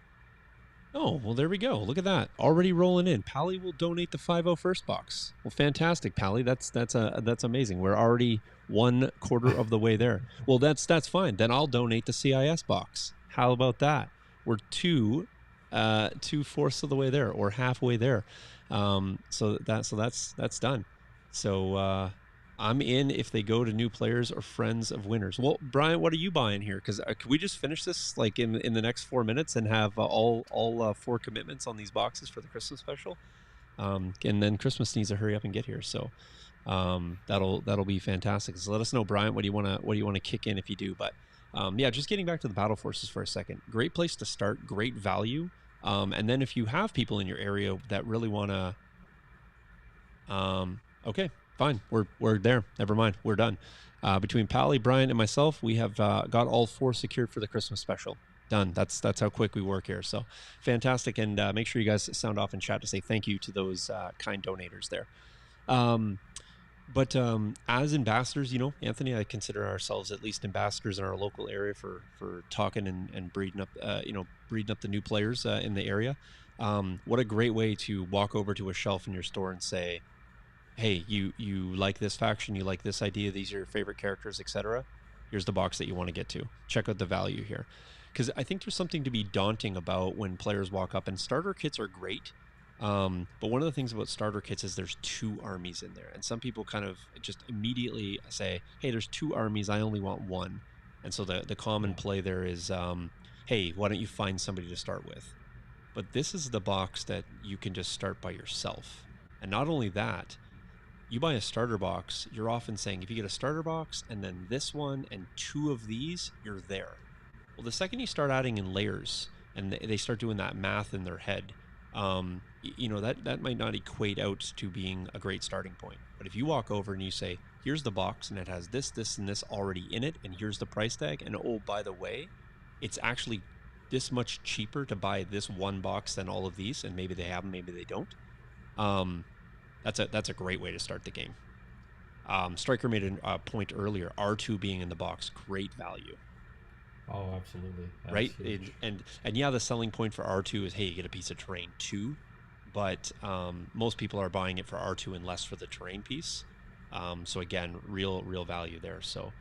oh, well, there we go. Look at that, already rolling in. Pally will donate the 50 first box. Well, fantastic, Pally. That's amazing. We're already 1/4 of the way there. Well, that's fine. Then I'll donate the CIS box. How about that? We're 2/4 of the way there, or halfway there. So that's done. So I'm in if they go to new players or friends of winners. Well, Brian, what are you buying here? Because could we just finish this like in the next 4 minutes and have all four commitments on these boxes for the Christmas special? And then Christmas needs to hurry up and get here. So that'll be fantastic. So let us know, Brian. What do you want to kick in if you do? But yeah, just getting back to the battle forces for a second. Great place to start. Great value. And then if you have people in your area that really want to okay, fine. We're there. Never mind. We're done. Between Pally, Brian, and myself, we have got all four secured for the Christmas special. Done. That's how quick we work here. So fantastic. And make sure you guys sound off in chat to say thank you to those kind donators there. But as ambassadors, Anthony, I consider ourselves at least ambassadors in our local area for talking and breeding up the new players in the area. What a great way to walk over to a shelf in your store and say, hey, you like this faction, you like this idea, these are your favorite characters, etc. Here's the box that you want to get to. Check out the value here. Because I think there's something to be daunting about when players walk up, and starter kits are great. But one of the things about starter kits is there's 2 armies in there. And some people kind of just immediately say, hey, there's 2 armies, I only want one. And so the common Yeah. play there is, hey, why don't you find somebody to start with? But this is the box that you can just start by yourself. And not only that, you buy a starter box, you're often saying if you get a starter box and then this one and 2 of these, you're there. Well, the second you start adding in layers and they start doing that math in their head, that might not equate out to being a great starting point. But if you walk over and you say, here's the box and it has this, this, and this already in it, and here's the price tag, and oh, by the way, it's actually this much cheaper to buy this one box than all of these, and maybe they have them, maybe they don't. That's a great way to start the game. Striker made a point earlier, R2 being in the box, great value. Oh, absolutely. That's right. And yeah, the selling point for R2 is, hey, you get a piece of terrain too, but most people are buying it for R2 and less for the terrain piece. So again, real value there. So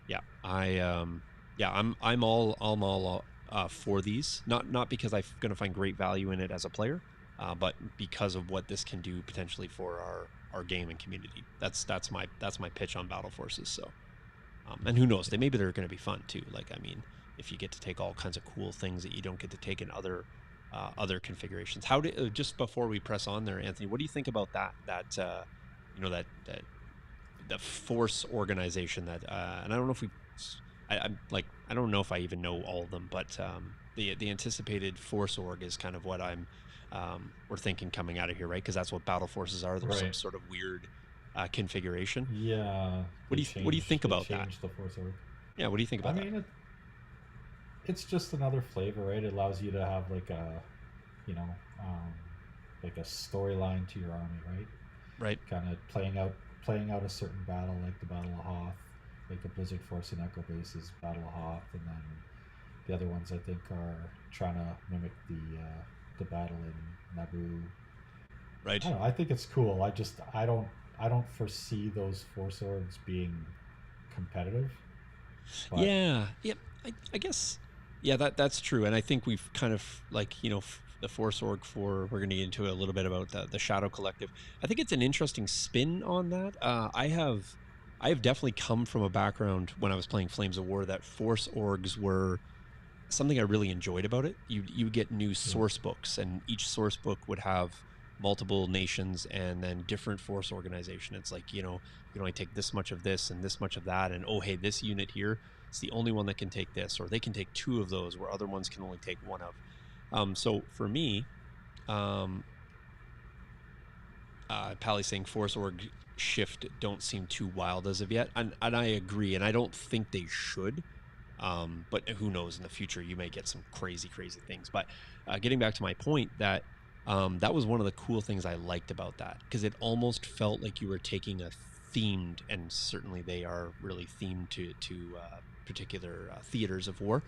yeah, I'm all for these, not because I'm going to find great value in it as a player, but because of what this can do potentially for our game and community. That's my pitch on Battle Forces. So and who knows, maybe they're going to be fun too. Like, I mean, if you get to take all kinds of cool things that you don't get to take in other configurations. Just before we press on there, Anthony, what do you think about that the force organization that and I don't know if I don't know if I even know all of them, but the anticipated force org is kind of what we're thinking coming out of here, right? Because that's what battle forces are. There's some sort of weird configuration. Yeah. What do you think about that? The force org. Yeah, what do you think about that? It's just another flavor, right? It allows you to have like a like a storyline to your army, right? Right. Kind of playing out a certain battle, like the Battle of Hoth, like the Blizzard Force and Echo Bases Battle of Hoth, and then the other ones I think are trying to mimic the battle in Naboo. Right. I don't know, I think it's cool. I don't foresee those force orgs being competitive. But... Yeah. Yep. I guess. Yeah, that's true, and I think we've kind of the Force Org we're going to get into a little bit about the Shadow Collective. I think it's an interesting spin on that. I have definitely come from a background when I was playing Flames of War that Force Orgs were something I really enjoyed about it. You get new source books, and each source book would have multiple nations and then different force organization. It's like, you can only take this much of this and this much of that, and oh, hey, this unit here, it's the only one that can take this, or they can take 2 of those where other ones can only take 1 of. So for me, Pally's saying Force Org shift don't seem too wild as of yet, and I agree, and I don't think they should. But who knows, in the future you may get some crazy things. But getting back to my point, that was one of the cool things I liked about that, because it almost felt like you were taking a themed, and certainly they are really themed to particular theaters of war,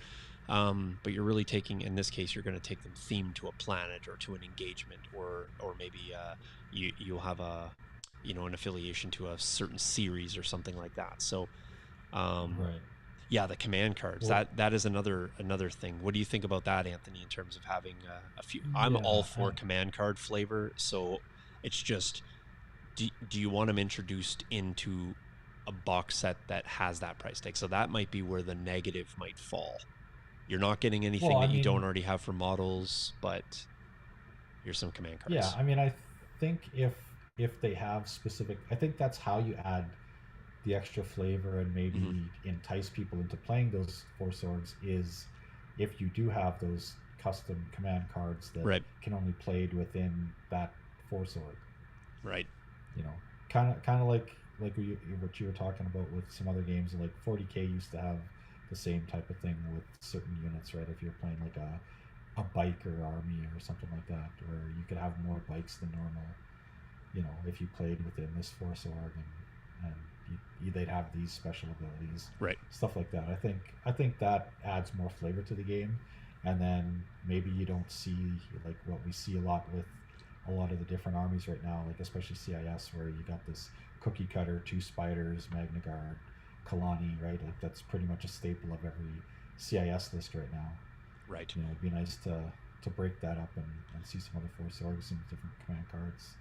but you're really taking, in this case, you're going to take them themed to a planet or to an engagement, or maybe you'll have an affiliation to a certain series or something like that. So right. Yeah, the command cards. Well, that is another thing. What do you think about that, Anthony, in terms of having a few? I'm all for command card flavor. So it's just, do you want them introduced into a box set that has that price tag? So that might be where the negative might fall. You're not getting anything you don't already have for models, but here's some command cards. Yeah, I mean, I think if they have specific, I think that's how you add the extra flavor and maybe entice people into playing those Force Orgs, is if you do have those custom command cards that can only be played within that Force Org. Right. Kind of like what you were talking about with some other games, like 40K used to have the same type of thing with certain units, right? If you're playing like a biker army or something like that, where you could have more bikes than normal, if you played within this Force Org, and they'd have these special abilities, right? Stuff like that. I think that adds more flavor to the game, and then maybe you don't see like what we see a lot with a lot of the different armies right now, like especially CIS, where you got this cookie cutter, 2 spiders, Magna Guard, Kalani, right? Like that's pretty much a staple of every CIS list right now. Right. It'd be nice to break that up and see some other Force Orgs and different command cards.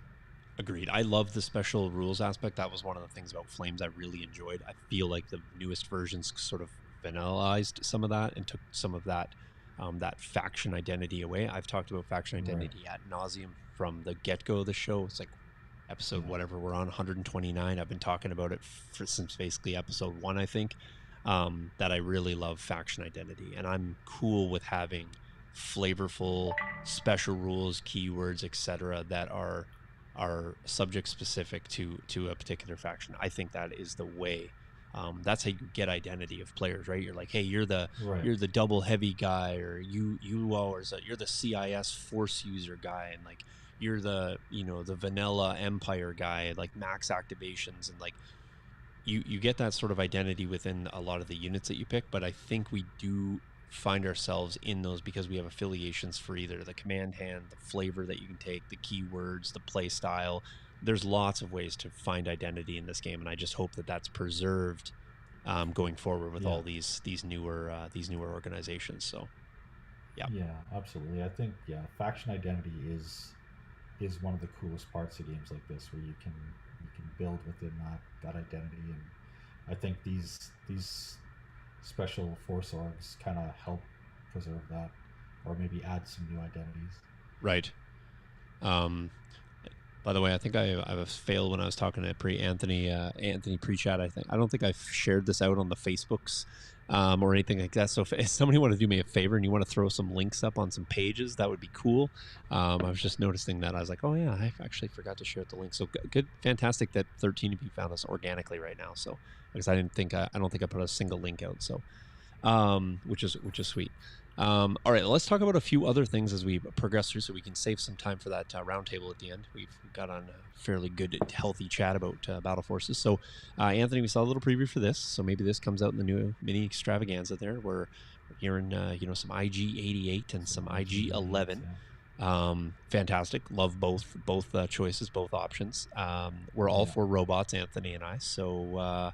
Agreed. I love the special rules aspect. That was one of the things about Flames I really enjoyed. I feel like the newest versions sort of vanillized some of that and took some of that that faction identity away. I've talked about faction identity ad nauseum from the get-go of the show. It's like episode whatever we're on, 129. I've been talking about it since basically episode 1, I think, that I really love faction identity, and I'm cool with having flavorful special rules, keywords, etc. that are subject specific to a particular faction. I think that is the way. That's how you get identity of players, right? You're like, hey, you're the double heavy guy, or you're the CIS force user guy, and like you're the the vanilla empire guy, like max activations, and like you get that sort of identity within a lot of the units that you pick. But I think we do find ourselves in those because we have affiliations for either the command hand, the flavor that you can take, the keywords, the play style. There's lots of ways to find identity in this game, and I just hope that that's preserved going forward with all these newer organizations. So yeah, absolutely. I think faction identity is one of the coolest parts of games like this, where you can build within that identity. And I think these special force orgs kind of help preserve that, or maybe add some new identities. Right. By the way, I think I failed when I was talking to Anthony pre-chat. I don't think I've shared this out on the Facebooks or anything like that. So if somebody want to do me a favor and you want to throw some links up on some pages, that would be cool. I was just noticing that. I was like, oh yeah, I actually forgot to share the link. So good, fantastic that 13 of you found us organically right now. So because I don't think I put a single link out. So which is sweet. All right, let's talk about a few other things as we progress through, so we can save some time for that roundtable at the end. We've got on a fairly good, healthy chat about Battle Forces. So, Anthony, we saw a little preview for this, so maybe this comes out in the new mini extravaganza. There, we're hearing some IG-88 and some IG-11. Fantastic. Love both choices, both options. We're all for robots, Anthony and I. So,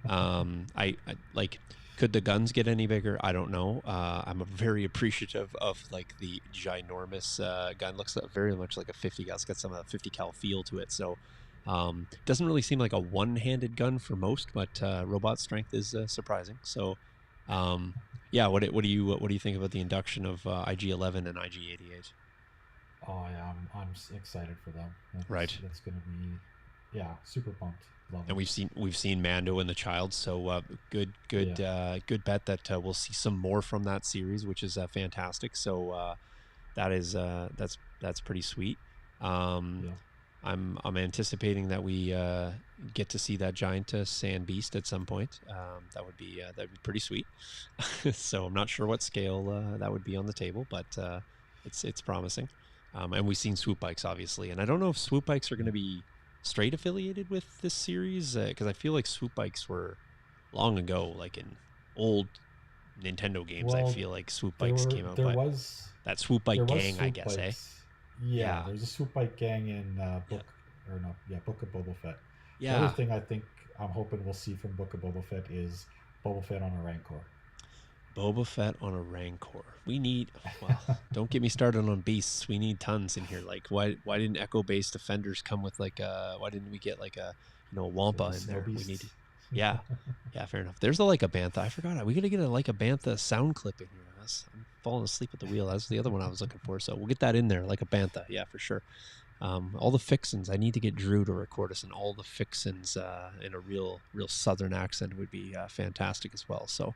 I like. Could the guns get any bigger? I don't know. I'm very appreciative of like the ginormous gun. Looks very much like a 50 cal. It's got some of the 50 cal feel to it. So doesn't really seem like a one-handed gun for most, but robot strength is surprising. So yeah, what do you think about the induction of IG-11 and IG-88? Oh yeah, I'm excited for them. Right. That's going to be super pumped. And we've seen Mando and the Child, so good bet that we'll see some more from that series, which is fantastic. So that is that's pretty sweet. I'm anticipating that we get to see that giant sand beast at some point. That would be pretty sweet. So I'm not sure what scale that would be on the table, but it's promising. And we've seen swoop bikes, obviously, and I don't know if swoop bikes are going to be straight affiliated with this series, because I feel like swoop bikes were long ago, like in old Nintendo games. I feel like swoop bikes came out. There was that swoop bike gang, I guess. Yeah, there's a swoop bike gang in Book of Boba Fett. Yeah. The other thing I'm hoping we'll see from Book of Boba Fett is Boba Fett on a Rancor. Boba Fett on a Rancor. We need, don't get me started on beasts. We need tons in here. Like, why didn't Echo Base Defenders come with like why didn't we get like a Wampa in there? Beast. We need, yeah, fair enough. There's a Leica Bantha. I forgot. We got to get a Leica Bantha sound clip in here. I'm falling asleep at the wheel. That's the other one I was looking for. So we'll get that in there, Leica Bantha. Yeah, for sure. All the fixins. I need to get Drew to record us, and all the fixins in a real Southern accent would be fantastic as well. So,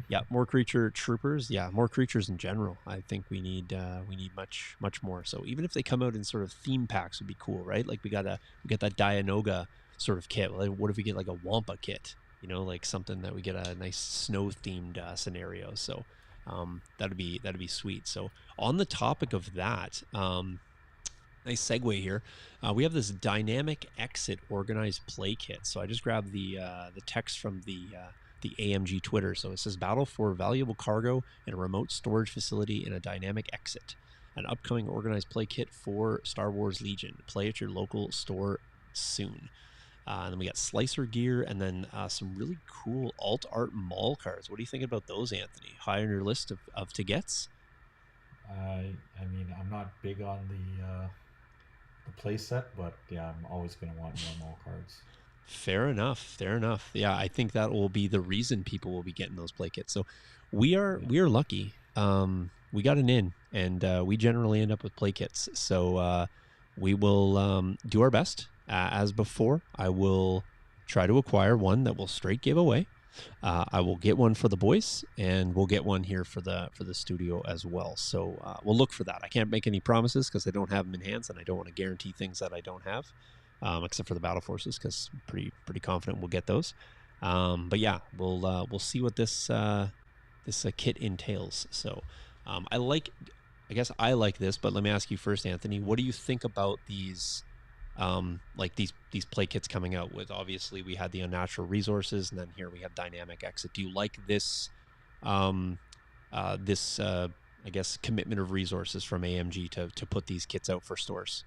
yeah, more creature troopers. Yeah, more creatures in general. I think we need much more. So even if they come out in sort of theme packs, would be cool, right? Like we get that Dianoga sort of kit. Well, what if we get like a Wampa kit? Like something that we get a nice snow themed scenario. So that'd be sweet. So on the topic of that. Nice segue here. We have this dynamic exit organized play kit. So I just grabbed the text from the AMG Twitter. So it says, battle for valuable cargo in a remote storage facility in a dynamic exit. An upcoming organized play kit for Star Wars Legion. Play at your local store soon. And then we got slicer gear, and then some really cool alt art mall cards. What do you think about those, Anthony? High on your list of to gets? I mean, I'm not big on the play set, but yeah, I'm always going to want more mall cards. Fair enough. Yeah, I think that will be the reason people will be getting those play kits. So we are lucky. we got an in, and we generally end up with play kits. So we will do our best. As before, I will try to acquire one that will straight give away. I will get one for the boys, and we'll get one here for the studio as well. So we'll look for that. I can't make any promises because I don't have them in hands, and I don't want to guarantee things that I don't have, except for the battle forces, because I'm pretty confident we'll get those. But yeah, we'll see what this kit entails. So I guess I like this, but let me ask you first, Anthony. What do you think about these? Like these play kits coming out with, obviously we had the unnatural resources, and then here we have dynamic exit. Do you like this I guess commitment of resources from AMG to put these kits out for stores?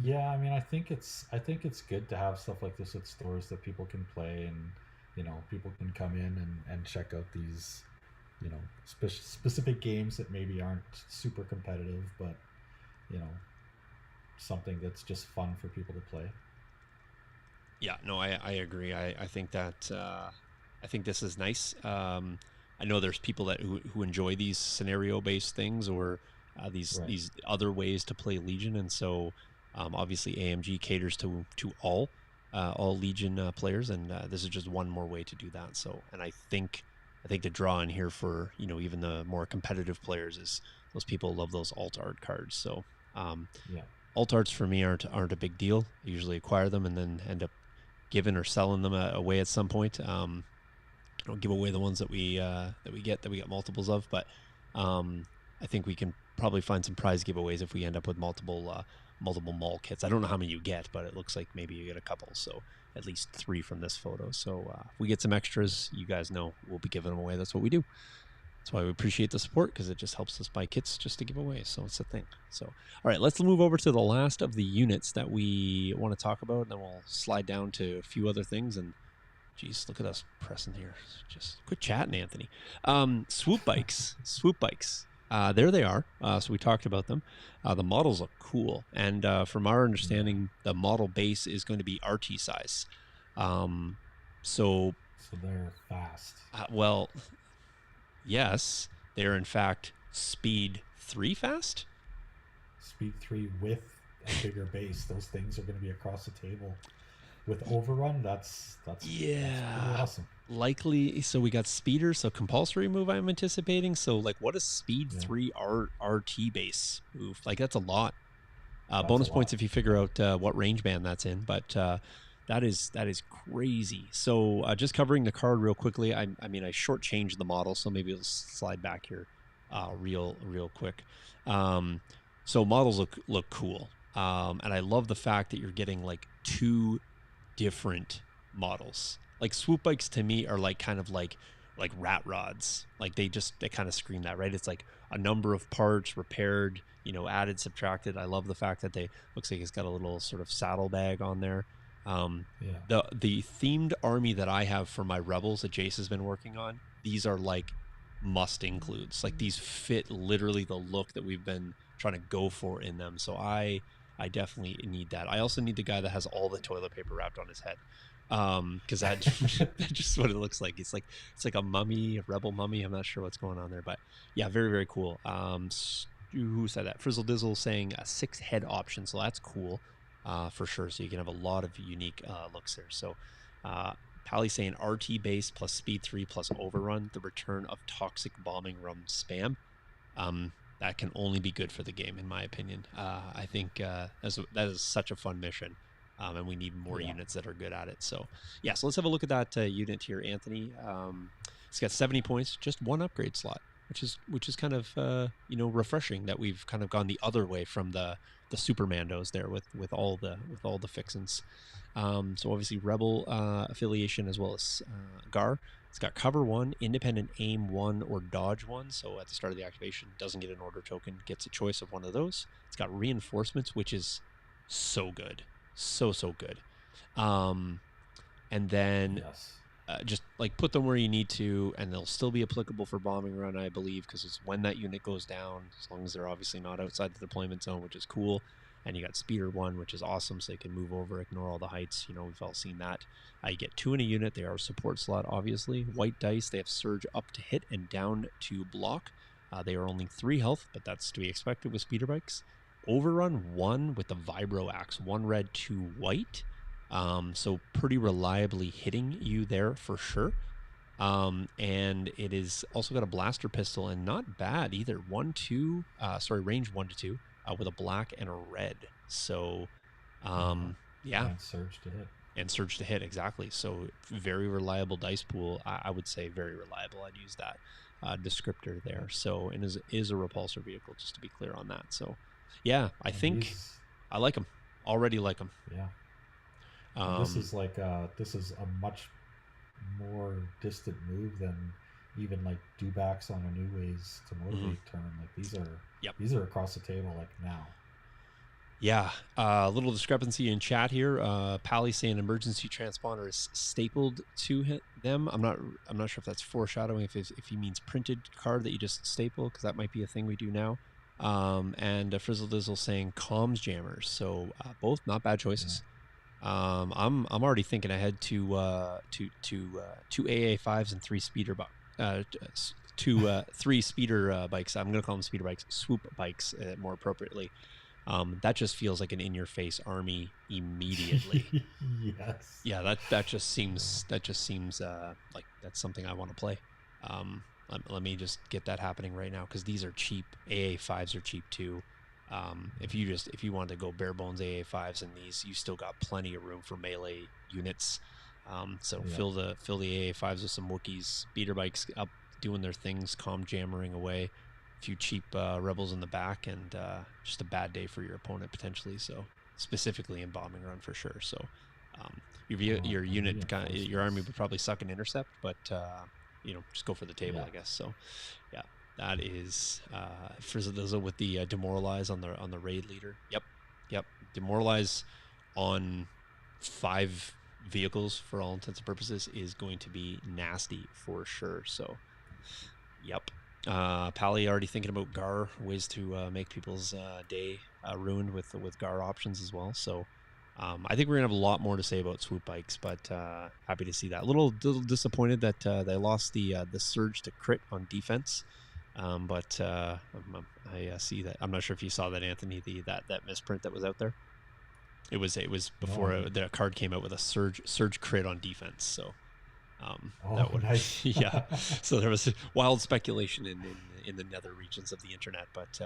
Yeah, I mean, I think it's good to have stuff like this at stores that people can play, and people can come in and check out these specific games that maybe aren't super competitive, but you know something that's just fun for people to play. Yeah, no, I agree. I think that I think this is nice. I know there's people who enjoy these scenario based things, or Right. these other ways to play Legion, and so obviously AMG caters to all Legion players, and this is just one more way to do that. So, and I think the draw in here for even the more competitive players is those people love those alt art cards. So Yeah. alt arts for me aren't a big deal. I usually acquire them and then end up giving or selling them away at some point. Don't give away the ones that we get multiples of, but I think we can probably find some prize giveaways if we end up with multiple mall kits. I don't know how many you get, but it looks like maybe you get a couple, so at least 3 from this photo. So if we get some extras, you guys know we'll be giving them away. That's what we do. That's why we appreciate the support, because it just helps us buy kits just to give away. So it's a thing. So, all right, let's move over to the last of the units that we want to talk about, and then we'll slide down to a few other things. And geez, look at us pressing here. Just quit chatting, Anthony. Swoop bikes. Swoop bikes. There they are. So we talked about them. The models look cool. And from our Yeah. understanding, the model base is going to be RT size. Um, so, So they're fast. well, yes, they're in fact speed 3 fast. Speed 3 with a bigger base. Those things are going to be across the table with overrun. That's pretty Yeah, awesome. likely. So we got speeder, so compulsory move I'm anticipating. So like, what is speed Yeah. 3 RT base move? Like, that's a lot. That's a Bonus lot. points if you figure Yeah. out what range band that's in, but that is crazy. So just covering the card real quickly. I mean, I shortchanged the model, so maybe we'll slide back here real quick. Um, so models look cool, and I love the fact that you're getting like 2 different models. Like swoop bikes to me are like kind of like rat rods. Like they kind of scream that, right? It's like a number of parts repaired, added, subtracted. I love the fact that they looks like it's got a little sort of saddlebag on there. Um, Yeah. the themed army that I have for my rebels that Jace has been working on, these are like must includes. Like these fit literally the look that we've been trying to go for in them. So I definitely need that. I also need the guy that has all the toilet paper wrapped on his head, because that's just what it looks like. It's like a mummy, a rebel mummy. I'm not sure what's going on there, but yeah, very cool. Who said that? Frizzle Dizzle saying a 6 head option, so that's cool, for sure. So you can have a lot of unique looks there. So uh, Pally saying RT base plus speed 3 plus overrun, the return of toxic bombing rum spam. Um, that can only be good for the game, in my opinion. I think that is such a fun mission, and we need more Yeah. units that are good at it. So, yeah, so let's have a look at that unit here, Anthony. It's got 70 points, just 1 upgrade slot, which is kind of refreshing that we've kind of gone the other way from the Supermandos there with all the fixins. So obviously Rebel affiliation as well as Gar. It's got cover 1, independent aim 1, or dodge 1. So at the start of the activation, doesn't get an order token, gets a choice of one of those. It's got reinforcements, which is so good, so good. Um, and then Yes. just like put them where you need to, and they'll still be applicable for bombing run, I believe, because it's when that unit goes down, as long as they're obviously not outside the deployment zone, which is cool. And you got speeder 1, which is awesome, so they can move over, ignore all the heights. We've all seen that. You get 2 in a unit. They are a support slot, obviously. White dice, they have surge up to hit and down to block. They are only 3 health, but that's to be expected with speeder bikes. Overrun 1 with the Vibro Axe, 1 red, 2 white. So pretty reliably hitting you there for sure. And it is also got a blaster pistol, and not bad either. Range 1 to 2 with a black and a red. So, yeah. And surge to hit. And surge to hit, exactly. So very reliable dice pool. I would say very reliable. I'd use that descriptor there. So, and is a repulsor vehicle, just to be clear on that. So, yeah, I think I like them. Already like them. Yeah. This is a much more distant move than even like dewbacks on a new ways to motivate turn. Like these are across the table like now. Yeah, a little discrepancy in chat here. Pally saying emergency transponder is stapled to them. I'm not sure if that's foreshadowing, if he means printed card that you just staple, because that might be a thing we do now. And Frizzle Dizzle saying comms jammers. So both not bad choices. Yeah. I'm already thinking ahead to 2 AA5s and 3 speeder three speeder bikes. I'm gonna call them speeder bikes, swoop bikes more appropriately. That just feels like an in-your-face army immediately. Yes. Yeah, that just seems like that's something I want to play. Let me just get that happening right now, because these are cheap. AA5s are cheap too. If you wanted to go bare bones AA5s in these, you still got plenty of room for melee units. Fill the AA5s with some Wookiees, speeder bikes up doing their things, comm jammering away. Few cheap rebels in the back, and just a bad day for your opponent potentially. So specifically in bombing run for sure. So your unit, your army would probably suck and intercept, but just go for the table, I guess. So yeah, that is Frizzle with the demoralize on the raid leader. Yep, demoralize on 5 vehicles for all intents and purposes is going to be nasty for sure. So yep. Pally already thinking about GAR, ways to make people's day ruined with GAR options as well. So I think we're gonna have a lot more to say about swoop bikes, but happy to see that. A little disappointed that they lost the surge to crit on defense, but I see that. I'm not sure if you saw that, Anthony, that misprint that was out there. It was before the card came out with a surge crit on defense. So. Nice. Yeah. So there was wild speculation in the nether regions of the internet, but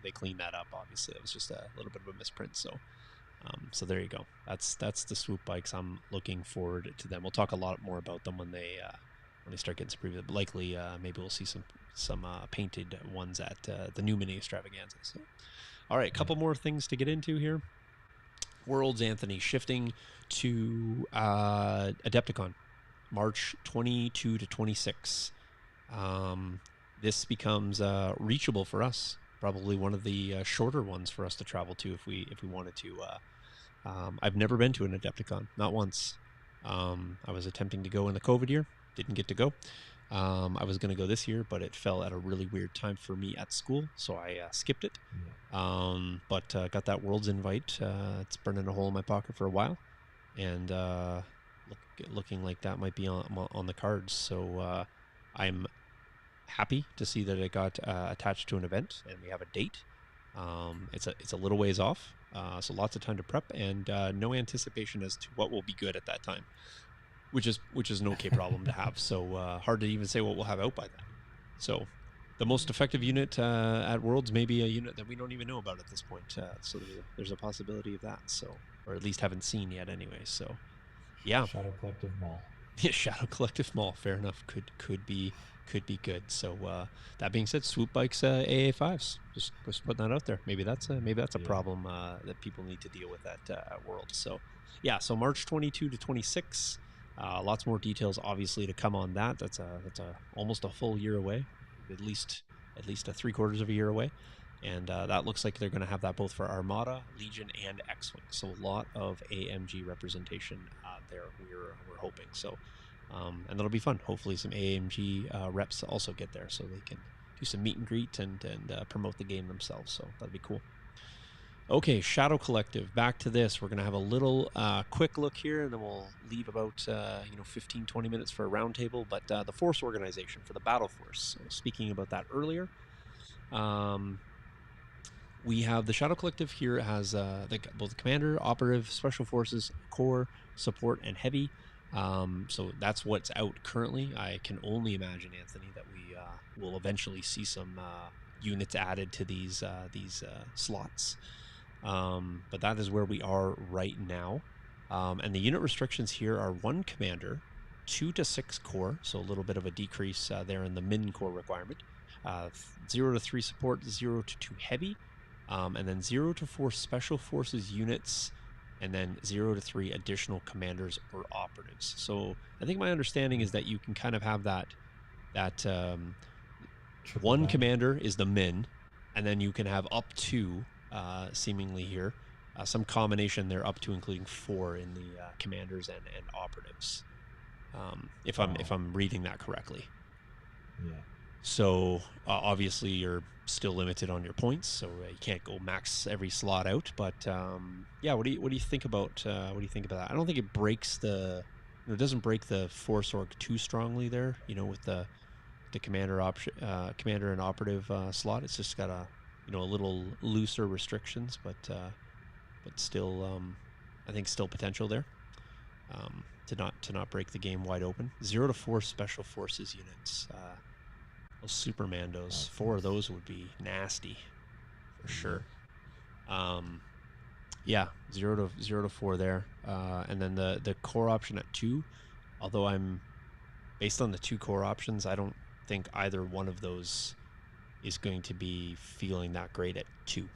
they cleaned that up. Obviously, it was just a little bit of a misprint. So there you go. That's the swoop bikes. I'm looking forward to them. We'll talk a lot more about them when they start getting some preview. Likely, maybe we'll see some painted ones at the new mini extravaganza. So, all right, a couple more things to get into here. Worlds, Anthony, shifting to Adepticon. March 22 to 26. This becomes reachable for us. Probably one of the shorter ones for us to travel to if we wanted to. I've never been to an Adepticon, not once. I was attempting to go in the COVID year, didn't get to go. I was going to go this year, but it fell at a really weird time for me at school, so I skipped it. But got that Worlds invite. It's burning a hole in my pocket for a while, and looking like that might be on the cards. So I'm happy to see that it got attached to an event, and we have a date. It's a little ways off, so lots of time to prep, and no anticipation as to what will be good at that time, which is an okay problem to have. So hard to even say what we'll have out by then. So the most effective unit at Worlds may be a unit that we don't even know about at this point. So there's a possibility of that. So, or at least haven't seen yet anyway. So yeah. Shadow Collective Mall. Yeah, Shadow Collective Mall. Fair enough. Could be good. So that being said, swoop bikes AA5s. Just putting that out there. Maybe that's a problem that people need to deal with at World. So yeah. So March 22 to 26. Lots more details obviously to come on that. That's almost a full year away. At least a 3/4 of a year away. And that looks like they're going to have that both for Armada, Legion, and X-Wing. So a lot of AMG representation there, we're hoping. So, and that'll be fun. Hopefully some AMG reps also get there so they can do some meet and greet and promote the game themselves. So that'd be cool. Okay, Shadow Collective, back to this. We're going to have a little quick look here, and then we'll leave about 15-20 minutes for a roundtable. But the Force organization for the Battle Force. So speaking about that earlier, We have the Shadow Collective here. It has both the Commander, Operative, Special Forces, Core, Support, and Heavy. So that's what's out currently. I can only imagine, Anthony, that we will eventually see some units added to these slots. But that is where we are right now. And the unit restrictions here are 1 Commander, 2 to 6 Core, so a little bit of a decrease there in the min core requirement. 0 to 3 Support, 0 to 2 Heavy, and then 0 to 4 Special Forces units, and then 0 to 3 additional Commanders or Operatives. So I think my understanding is that you can kind of have that one Commander is the min, and then you can have up to, seemingly here, some combination there up to including 4 in the Commanders and Operatives. If I'm reading that correctly. Yeah. So obviously you're still limited on your points, so you can't go max every slot out. But yeah, what do you think about that? I don't think it breaks it doesn't break the force org too strongly there. With the commander option, commander and operative slot. It's just got a little looser restrictions, but still, I think still potential there. To not break the game wide open. 0 to 4 Special Forces units. Those Supermandos, 4 of those would be nasty for sure. Yeah, 0 to 4 there. And then the core option at 2, although I'm based on the 2 core options, I don't think either one of those is going to be feeling that great at 2.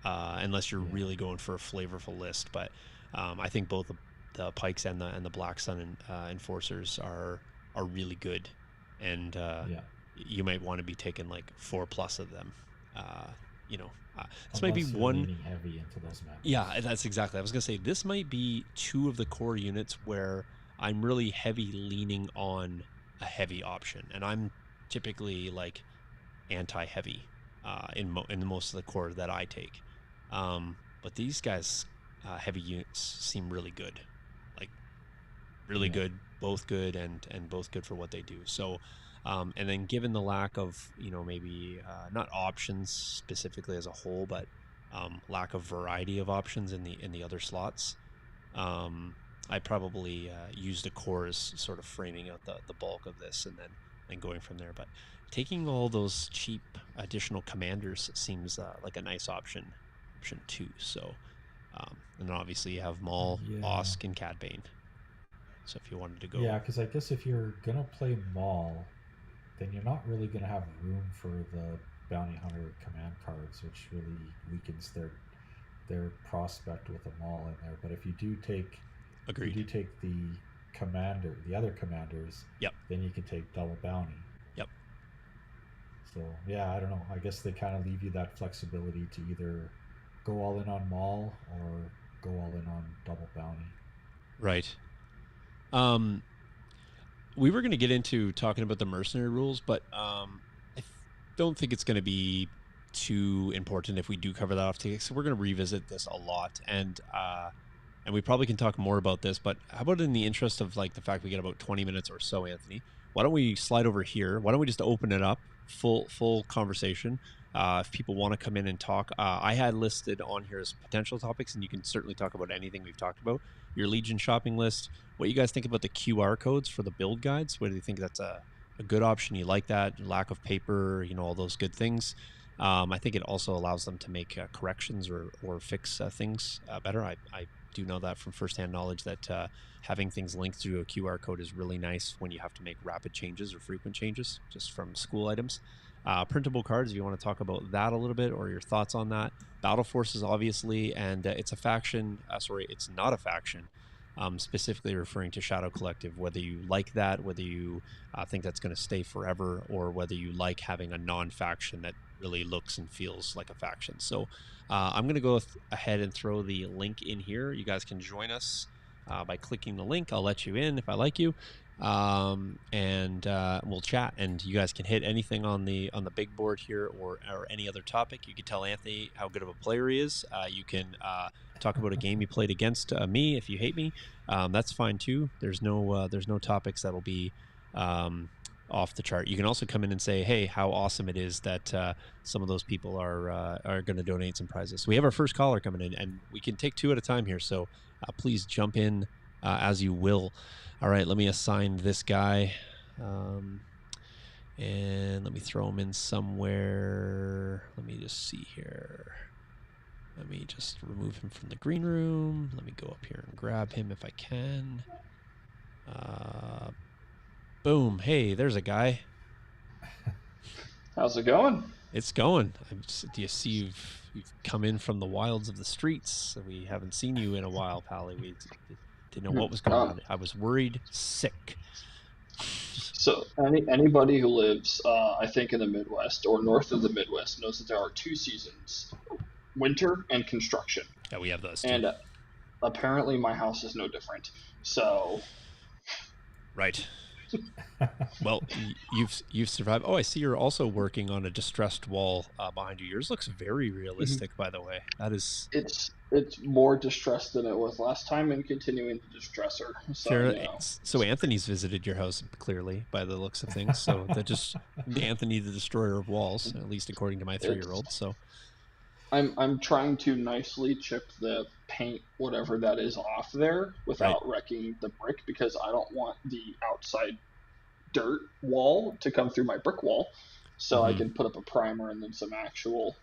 Unless you're really going for a flavorful list, but I think both the Pikes and the Black Sun Enforcers are really good, and you might want to be taking like 4+ of them. This might be one heavy into those maps. Yeah, that's exactly. I was gonna say this might be 2 of the core units where I'm really heavy leaning on a heavy option, and I'm typically like anti-heavy in most of the core that I take. But these guys, heavy units seem really good, like really good, both good and both good for what they do. So, and then given the lack of, maybe not options specifically as a whole, but lack of variety of options in the other slots, I probably use the core as sort of framing out the bulk of this, and then going from there. But taking all those cheap additional commanders seems like a nice option too. So, and then obviously you have Maul, Osk, and Cad Bane. So if you wanted to go, because I guess if you're gonna play Maul, then you're not really gonna have room for the Bounty Hunter command cards, which really weakens their prospect with a Maul in there. But if you do take, agreed, you do take the commander, the other commanders, then you can take double bounty. So yeah, I don't know. I guess they kind of leave you that flexibility to either go all in on Maul or go all in on double bounty. Right. We were going to get into talking about the Mercenary Rules, but I don't think it's going to be too important if we do cover that off today. So we're going to revisit this a lot, and we probably can talk more about this. But how about, in the interest of like the fact we get about 20 minutes or so, Anthony, why don't we slide over here? Why don't we just open it up, full conversation? If people want to come in and talk, I had listed on here as potential topics, and you can certainly talk about anything we've talked about. Your Legion shopping list, what you guys think about the QR codes for the build guides. Whether you think that's a good option, you like that, lack of paper, all those good things. I think it also allows them to make corrections or fix things better. I do know that from firsthand knowledge that having things linked through a QR code is really nice when you have to make rapid changes or frequent changes just from school items. Printable cards, if you want to talk about that a little bit or your thoughts on that. Battle Forces, obviously, and it's a faction. It's not a faction. Specifically referring to Shadow Collective, whether you like that, whether you think that's going to stay forever, or whether you like having a non-faction that really looks and feels like a faction. So I'm going to go ahead and throw the link in here. You guys can join us by clicking the link. I'll let you in if I like you, and we'll chat. And you guys can hit anything on the big board here, or any other topic. You can tell Anthony how good of a player he is. You can talk about a game you played against me. If you hate me, that's fine too. There's no topics that'll be off the chart. You can also come in and say, hey, how awesome it is that some of those people are going to donate some prizes. So we have our first caller coming in, and we can take 2 at a time here. So please jump in as you will. All right, let me assign this guy. And let me throw him in somewhere. Let me just see here. Let me just remove him from the green room. Let me go up here and grab him if I can. Boom. Hey, there's a guy. How's it going? It's going. Do you see you've come in from the wilds of the streets? We haven't seen you in a while, Pally. We didn't know what was going on. I was worried sick. So anybody who lives, I think, in the Midwest or north of the Midwest knows that there are 2 seasons, winter and construction. Yeah, we have those too. And apparently my house is no different. So... Right. Well, you've survived. Oh, I see you're also working on a distressed wall behind you. Yours looks very realistic, by the way. That is... It's more distressed than it was last time, and continuing the distressor. So, So Anthony's visited your house, clearly, by the looks of things. So that just Anthony, the destroyer of walls, at least according to my 3-year-old. So I'm trying to nicely chip the paint, whatever that is, off there without wrecking the brick, because I don't want the outside dirt wall to come through my brick wall. So I can put up a primer and then some actual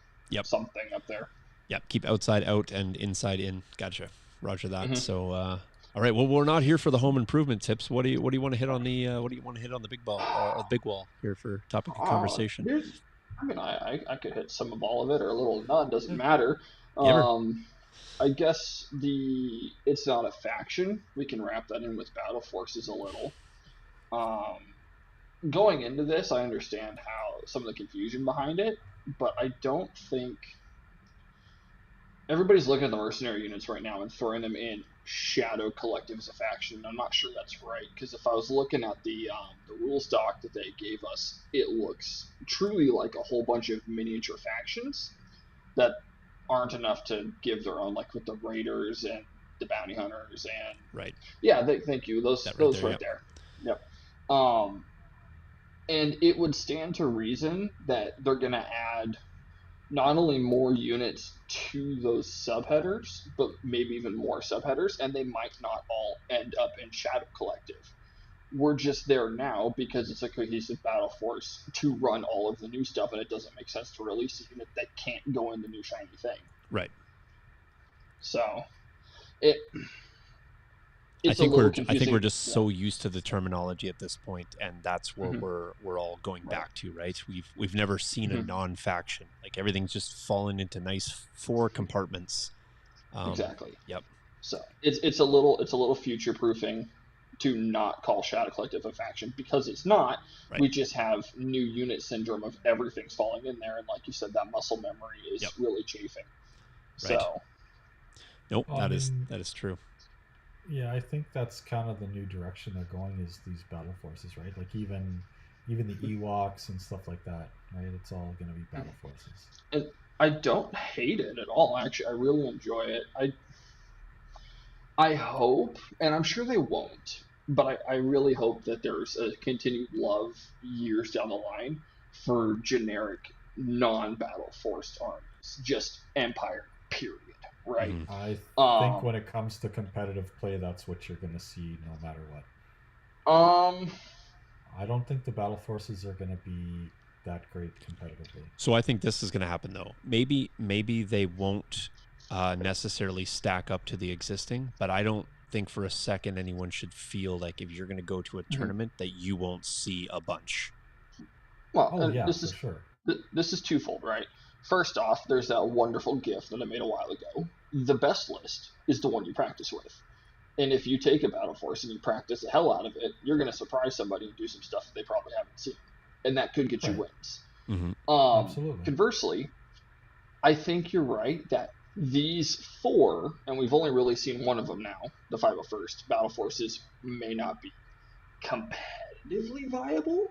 something up there. Yep, keep outside out and inside in. Gotcha. Roger that. So, all right. Well, we're not here for the home improvement tips. What do you want to hit on the big ball, big wall here for topic of conversation? I could hit some of all of it or a little none. Doesn't matter. I guess it's not a faction. We can wrap that in with battle forces a little. Going into this, I understand how some of the confusion behind it, but I don't think everybody's looking at the mercenary units right now and throwing them in Shadow Collective as a faction. I'm not sure that's right, because if I was looking at the rules doc that they gave us, it looks truly like a whole bunch of miniature factions that aren't enough to give their own, like with the raiders and the bounty hunters and thank you, those right there. Yep. And it would stand to reason that they're gonna add not only more units to those subheaders, but maybe even more subheaders, and they might not all end up in Shadow Collective. We're just there now because it's a cohesive battle force to run all of the new stuff, and it doesn't make sense to release a unit that can't go in the new shiny thing. Right. So, I think we're just so used to the terminology at this point, and that's where we're all going back to, right? We've never seen a non-faction. Like everything's just fallen into nice 4 compartments. Exactly. Yep. So it's a little future proofing to not call Shadow Collective a faction, because it's not. Right. We just have new unit syndrome of everything's falling in there, and like you said, that muscle memory is really chafing. Right. So. Nope. That is true. Yeah, I think that's kind of the new direction they're going, is these battle forces, right? Like even the Ewoks and stuff like that, right? It's all going to be battle forces. And I don't hate it at all, actually. I really enjoy it. I hope, and I'm sure they won't, but I really hope that there's a continued love years down the line for generic non-battle forced armies, just Empire, period. Right. I think when it comes to competitive play, that's what you're going to see no matter what. I don't think the battle forces are going to be that great competitively. So I think this is going to happen, though. Maybe they won't necessarily stack up to the existing, but I don't think for a second anyone should feel like if you're going to go to a tournament that you won't see a bunch. Well, this is twofold, right? First off, there's that wonderful GIF that I made a while ago. The best list is the one you practice with. And if you take a battle force and you practice the hell out of it, you're going to surprise somebody and do some stuff that they probably haven't seen. And that could get you wins. Absolutely. Conversely, I think you're right that these 4, and we've only really seen one of them now, the 501st, battle forces may not be competitively viable.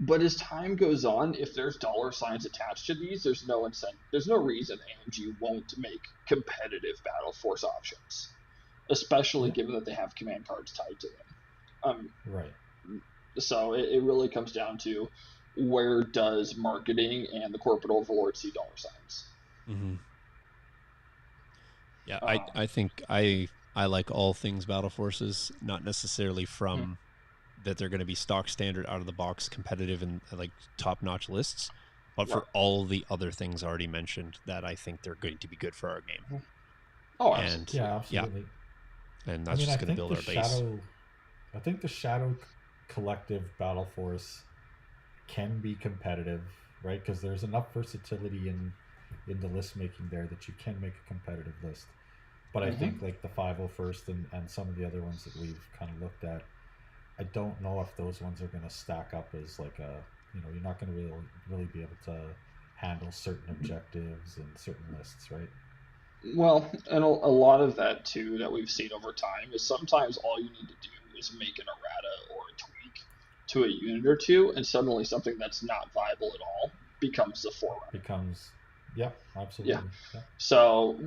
But as time goes on, if there's dollar signs attached to these, there's no incentive. There's no reason AMG won't make competitive battle force options, especially given that they have command cards tied to them. Right. So it really comes down to where does marketing and the corporate overlord see dollar signs. Mm-hmm. Yeah, Um, I think I like all things Battle Forces, not necessarily from that they're going to be stock standard out of the box competitive and like top notch lists, but right. for all the other things already mentioned that I think they're going to be good for our game. Oh, And absolutely. Yeah, absolutely. and I that's mean, just going to build our base. I think the Shadow Collective Battle Force can be competitive, right? Because there's enough versatility in the list making there that you can make a competitive list. But I think like the 501st and some of the other ones that we've kind of looked at, I don't know if those ones are going to stack up as like a, you're not going to really be able to handle certain objectives and certain lists, right? Well, and a lot of that too that we've seen over time is sometimes all you need to do is make an errata or a tweak to a unit or two, and suddenly something that's not viable at all becomes the forerunner. Becomes, yep, Yeah. absolutely, yep. So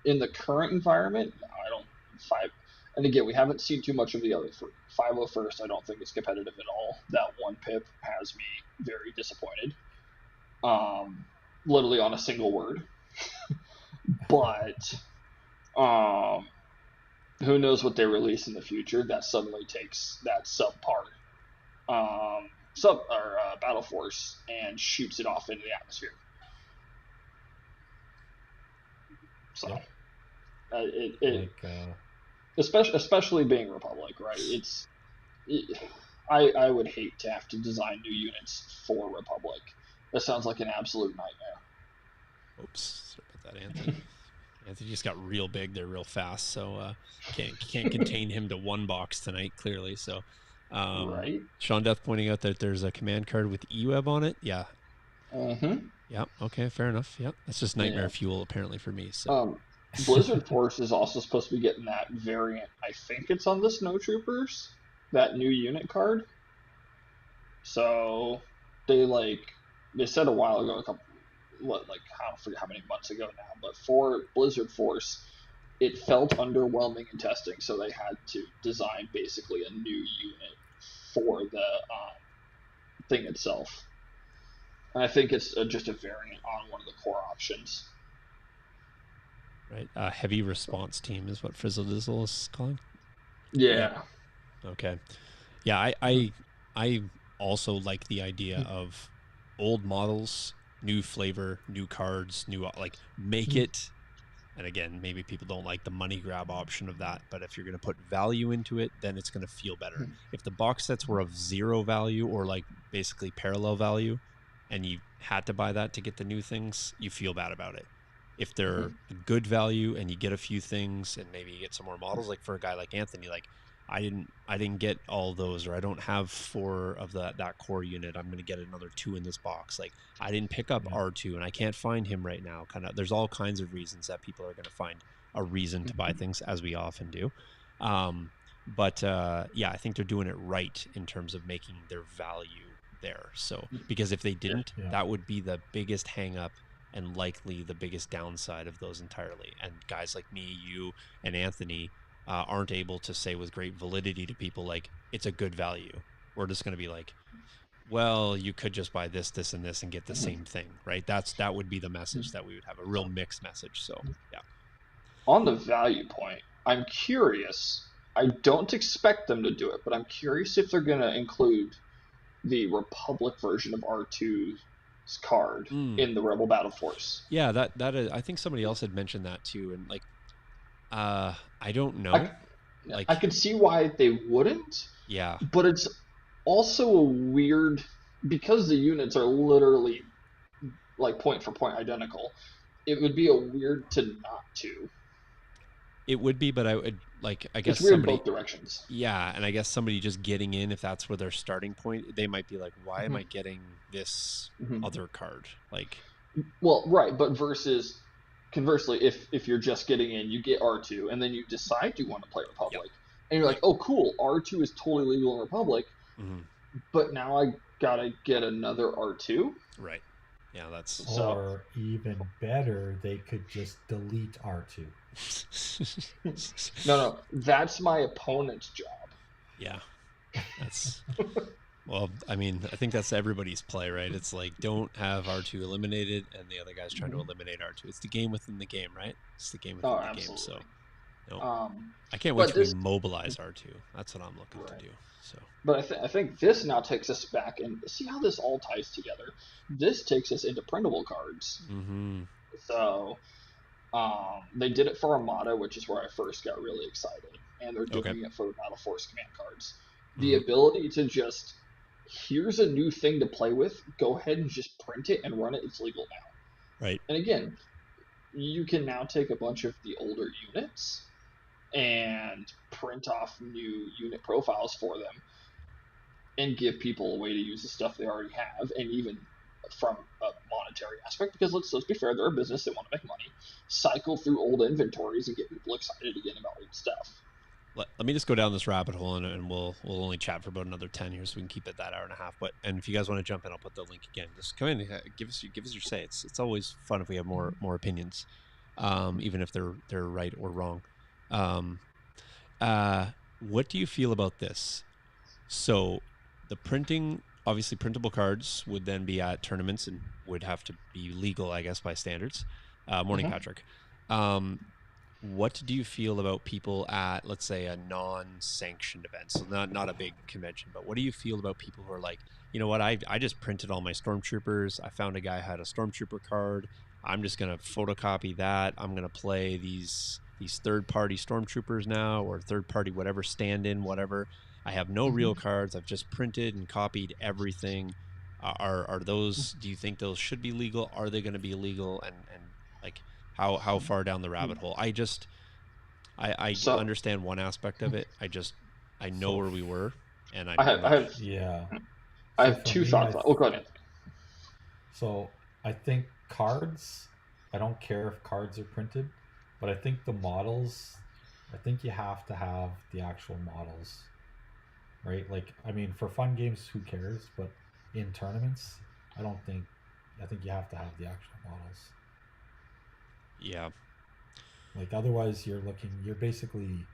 in the current environment, no, I don't five. And again, we haven't seen too much of the other three. 501st, I don't think it's competitive at all. That one pip has me very disappointed. Literally on a single word. But um, who knows what they release in the future that suddenly takes that subpar battle force and shoots it off into the atmosphere. So Yep. Like especially being Republic, right? I would hate to have to design new units for Republic. That sounds like an absolute nightmare. Oops, sorry about that, Anthony. Anthony just got real big there real fast, so can't contain him to one box tonight, clearly. So Right? Sean Death pointing out that there's a command card with E-Web on it. Yeah. Mm-hmm. Yeah. Okay. Fair enough. Yeah. That's just nightmare Yeah. fuel apparently for me. So. Blizzard Force is also supposed to be getting that variant. I think it's on the Snow Troopers, that new unit card. So they said a while ago, I don't forget how many months ago now, but for Blizzard Force, it felt underwhelming in testing, so they had to design basically a new unit for the thing itself. And I think it's just a variant on one of the core options. Right. Heavy response team is what Frizzle Dizzle is calling. Yeah. Yep. Okay. Yeah. I also like the idea of old models, new flavor, new cards, new like make it. And again, maybe people don't like the money grab option of that, but if you're going to put value into it, then it's going to feel better. If the box sets were of zero value or like basically parallel value, and you had to buy that to get the new things, you feel bad about it. If they're good value and you get a few things and maybe you get some more models, like for a guy like Anthony, like I didn't get all those, or I don't have 4 of that core unit. I'm going to get another 2 in this box. Like I didn't pick up R2 and I can't find him right now. Kind of, there's all kinds of reasons that people are going to find a reason to buy things, as we often do. But yeah, I think they're doing it right in terms of making their value there. So because if they didn't, that would be the biggest hang up and likely the biggest downside of those entirely. And guys like me, you, and Anthony aren't able to say with great validity to people like it's a good value. We're just going to be like, well, you could just buy this, this, and this and get the same thing, right? That would be the message that we would have, a real mixed message. So yeah. On the value point, I'm curious. I don't expect them to do it, but I'm curious if they're going to include the Republic version of R2's card in the Rebel Battle Force. Yeah, that is, I think somebody else had mentioned that too, and like I don't know. I could see why they wouldn't. Yeah. But it's also a weird, because the units are literally like point for point identical. It would be a weird to not to. It would be, but I would like. I guess it's weird somebody. Both directions. Yeah, and I guess somebody just getting in, if that's where their starting point, they might be like, "Why am I getting this other card?" Like, well, right, but conversely, if you're just getting in, you get R2, and then you decide you want to play Republic, and you're like, "Oh, cool, R2 is totally legal in Republic," but now I gotta get another R2. Right. Yeah, that's or even better, they could just delete R2. No, that's my opponent's job. Yeah. That's well, I mean, I think that's everybody's play, right? It's like don't have R2 eliminated and the other guy's trying to eliminate R2. It's the game within the game, right? It's the game within Oh, the game. So, absolutely. no, Um, I can't wait but till we this, mobilize R2. That's what I'm looking to right. do. So, But I think this now takes us back and see how this all ties together. This takes us into printable cards. So they did it for Armada, which is where I first got really excited, and they're okay. doing it for Battle Force command cards. The ability to just here's a new thing to play with. Go ahead and just print it and run it. It's legal now. Right. And again, you can now take a bunch of the older units and print off new unit profiles for them and give people a way to use the stuff they already have, and even from a monetary aspect, because let's be fair, they're a business, they want to make money, cycle through old inventories and get people excited again about old stuff. Let me just go down this rabbit hole, and we'll only chat for about another 10 here, so we can keep it that hour and a half. But and if you guys want to jump in, I'll put the link again. Just come in, give us your say. It's always fun if we have more opinions, even if they're right or wrong. What do you feel about this? So the printing, obviously printable cards would then be at tournaments and would have to be legal, I guess, by standards. Morning, Patrick. What do you feel about people at, let's say, a non-sanctioned event? So not a big convention, but what do you feel about people who are like, you know what, I just printed all my stormtroopers. I found a guy who had a stormtrooper card. I'm just gonna photocopy that. I'm gonna play these third-party stormtroopers now, or third-party whatever, stand-in, whatever. I have no real cards. I've just printed and copied everything. Are those? Do you think those should be legal? Are they going to be illegal? And like how far down the rabbit hole? I understand one aspect of it. I know where we were, and I have two thoughts. Go ahead. So I think cards. I don't care if cards are printed, but I think the models. I think you have to have the actual models, right? Like, I mean, for fun games, who cares? But in tournaments, I think you have to have the actual models. Yeah. Like, otherwise you're basically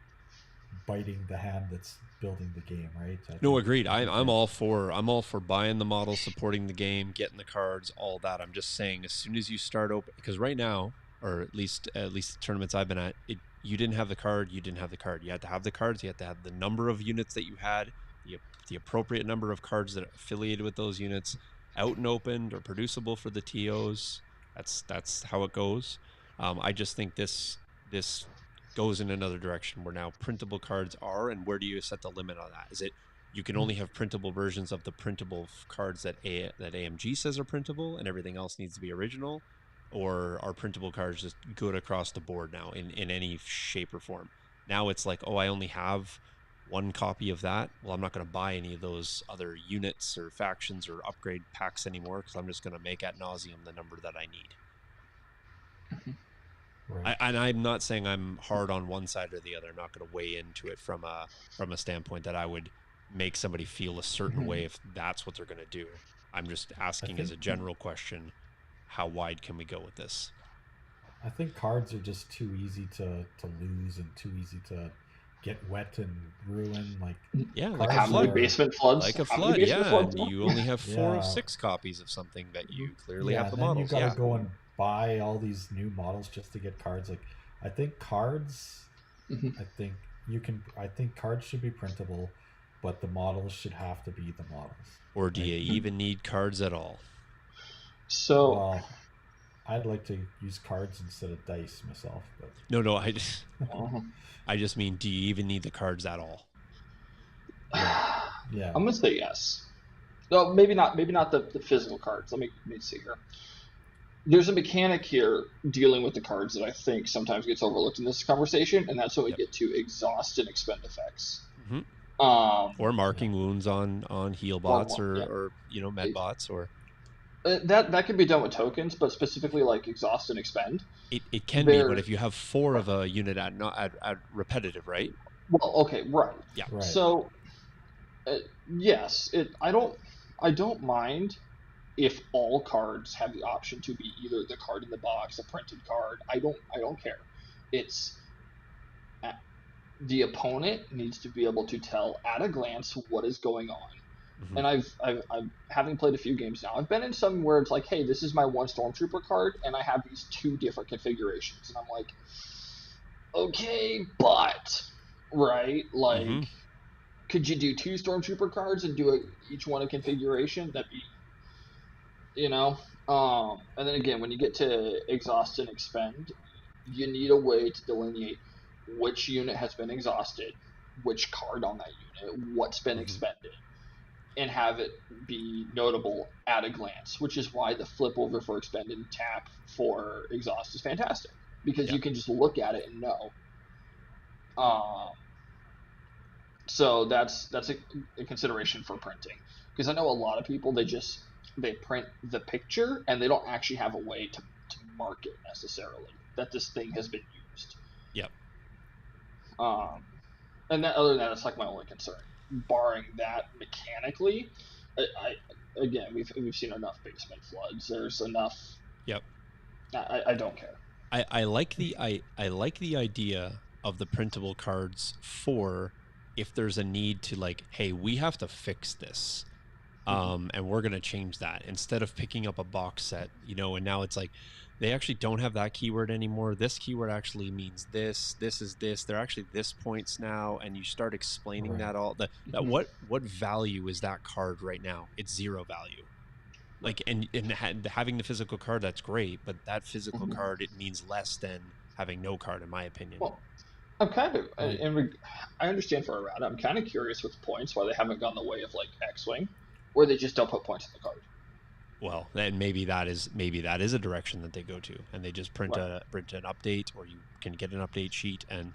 biting the hand that's building the game, right? No, agreed. I'm all for buying the model, supporting the game, getting the cards, all that. I'm just saying, as soon as you start open, because right now, or at least the tournaments I've been at, you didn't have the card, you didn't have the card. You had to have the cards, you had to have the number of units that you had, the appropriate number of cards that are affiliated with those units, out and opened or producible for the TOs. That's how it goes. I just think this goes in another direction where now printable cards are, and where do you set the limit on that? Is it you can only have printable versions of the printable cards that AMG says are printable, and everything else needs to be original? Or are printable cards just good across the board now in any shape or form? Now it's like, oh, I only have one copy of that. Well, I'm not going to buy any of those other units or factions or upgrade packs anymore, because I'm just going to make ad nauseum the number that I need. Right. And I'm not saying I'm hard on one side or the other. I'm not going to weigh into it from a standpoint that I would make somebody feel a certain way if that's what they're going to do. I'm just asking as a general question, how wide can we go with this? I think cards are just too easy to lose and too easy to get wet and ruin. Like, like a flood. Basement floods. Like a flood, yeah. And you only have 4 of 6 copies of something that you clearly have the models. You gotta go and buy all these new models just to get cards. Like, I think cards. I think cards should be printable, but the models should have to be the models. Or do you even need cards at all? So, well, I'd like to use cards instead of dice myself. But no, I just mean, do you even need the cards at all? Yeah. I'm gonna say yes. No, maybe not. Maybe not the physical cards. Let me see here. There's a mechanic here dealing with the cards that I think sometimes gets overlooked in this conversation, and that's when we get to exhaust and expend effects. Or marking wounds on heal bots or med bots or. That can be done with tokens, but specifically like exhaust and expend. It can be, but if you have 4 of a unit at repetitive, right? Well, okay, right. Yeah. Right. So, yes, I don't mind if all cards have the option to be either the card in the box, a printed card. I don't care. It's the opponent needs to be able to tell at a glance what is going on. Mm-hmm. And I've having played a few games now, I've been in some where it's like, hey, this is my one Stormtrooper card, and I have these 2 different configurations, and I'm like, okay, but right, like, mm-hmm. could you do 2 Stormtrooper cards and do each one a configuration? That'd be, you know. And then again, when you get to exhaust and expend, you need a way to delineate which unit has been exhausted, which card on that unit, what's been mm-hmm. expended, and have it be notable at a glance, which is why the flip over for expend and tap for exhaust is fantastic, because you can just look at it and know. So that's a consideration for printing, because I know a lot of people, they print the picture and they don't actually have a way to mark it necessarily that this thing has been used. Yep. And that, other than that, it's like my only concern. Barring that, mechanically, again, we've seen enough basement floods. There's enough. Yep. I don't care. I like the idea of the printable cards for if there's a need to, like, hey, we have to fix this, and we're gonna change that, instead of picking up a box set, and now it's like they actually don't have that keyword anymore. This keyword actually means this is this. They're actually this points now, and you start explaining that all that what value is that card right now? It's 0 value. Like, and having the physical card, that's great, but that physical card, it means less than having no card, in my opinion. Well, I'm kind of, and I understand for errata. I'm kind of curious with points why they haven't gone the way of like X-Wing, where they just don't put points in the card. Well, then maybe that is a direction that they go to, and they just print an update, or you can get an update sheet, and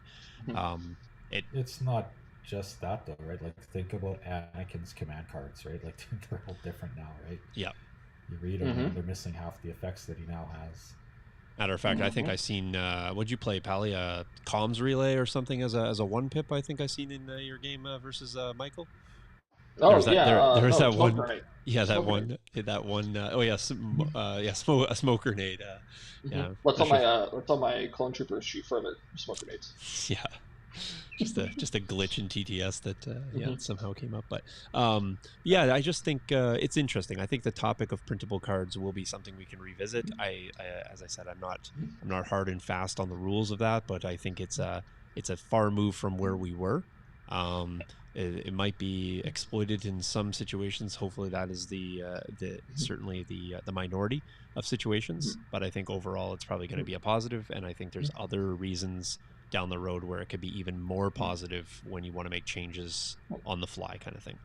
it's not just that though, right? Like, think about Anakin's command cards, right? Like, they're all different now, right? Yeah. You read them, and they're missing half the effects that he now has. Matter of fact, I think I seen. What'd you play, Pally? Comms relay or something as a 1-pip. I think I seen in your game versus Michael. Oh, there's that one. Grenade. Yeah, that one. Oh yeah, a smoke grenade. Yeah. Let's all my clone troopers shoot further smoke grenades. Yeah. Just a glitch in TTS that somehow came up, but I just think it's interesting. I think the topic of printable cards will be something we can revisit. I as I said, I'm not hard and fast on the rules of that, but I think it's a far move from where we were. It might be exploited in some situations. Hopefully that is certainly the minority of situations, but I think overall it's probably going to be a positive, and I think there's other reasons down the road where it could be even more positive when you want to make changes on the fly, kind of thing.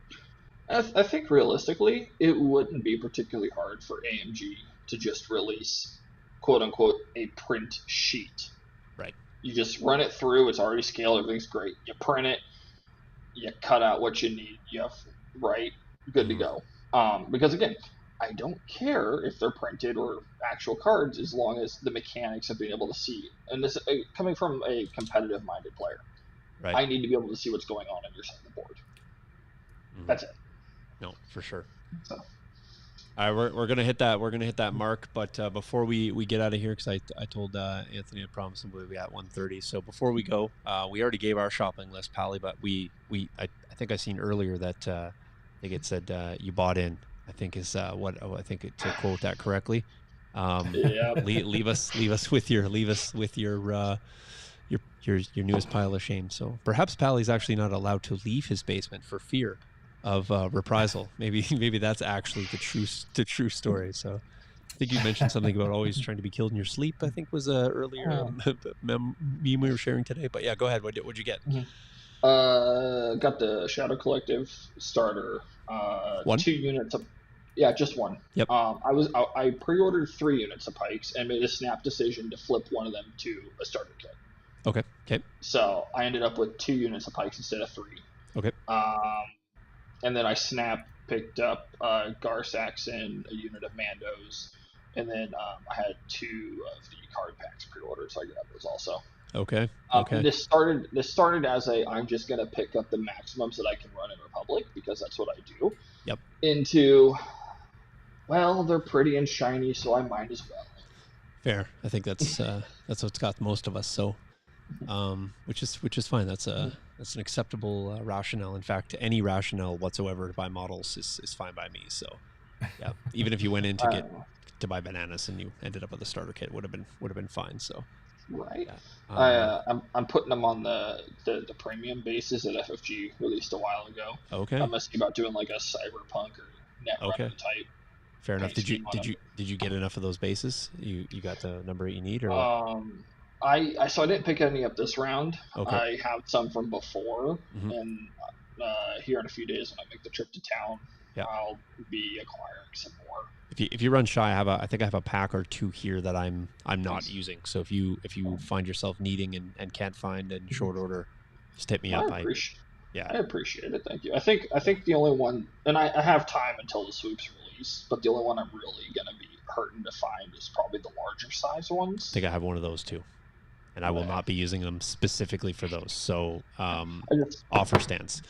I think realistically, it wouldn't be particularly hard for AMG to just release, quote unquote, a print sheet. Right. You just run it through. It's already scaled. Everything's great. You print it. You cut out what you need. You have good to go. Because again, I don't care if they're printed or actual cards, as long as the mechanics of being able to see. And this coming from a competitive-minded player, right. I need to be able to see what's going on your side of the board. That's it. No, for sure. So. All right, we're gonna hit that. We're gonna hit that mark, but before we get out of here, because I told Anthony I promised him we'll be at 1:30. So before we go, we already gave our shopping list, Pally, but I think I seen earlier that I think it said you bought in. I think is to quote that correctly. Leave us with your newest pile of shame. So perhaps Pally's actually not allowed to leave his basement for fear of reprisal. Maybe that's actually the true story. So I think you mentioned something about always trying to be killed in your sleep. I think was earlier meme we were sharing today. But yeah, go ahead. What'd you get? Got the Shadow Collective starter. 2 units of, just one. Yep. I pre-ordered 3 units of pikes and made a snap decision to flip one of them to a starter kit. Okay. So I ended up with 2 units of pikes instead of 3. Okay. And then I picked up Garsax and a unit of Mandos, and then I had 2 of the card packs pre-ordered, so I grabbed those also. Okay. This started as I'm just gonna pick up the maximums that I can run in Republic, because that's what I do. Yep. Into, well, they're pretty and shiny, so I might as well. Fair. I think that's what's got most of us. So which is fine. That's an acceptable rationale. In fact, any rationale whatsoever to buy models is fine by me. So yeah, even if you went in to buy bananas and you ended up with a starter kit, would have been fine. So right. yeah. I'm putting them on the premium basis that FFG released a while ago. Okay. I'm messing about doing like a cyberpunk or netrunner type. Fair enough. Did you get enough of those bases? You got the number you need, or I didn't pick any up this round. Okay. I have some from before, and here in a few days when I make the trip to town, I'll be acquiring some more. If you run shy, I think I have a pack or two here that I'm not using. So if you find yourself needing and can't find in short order, just hit me up. I appreciate it. Thank you. I think the only one, and I have time until the swoops release, but the only one I'm really gonna be hurting to find is probably the larger size ones. I think I have one of those too, and I will not be using them specifically for those. So offer stands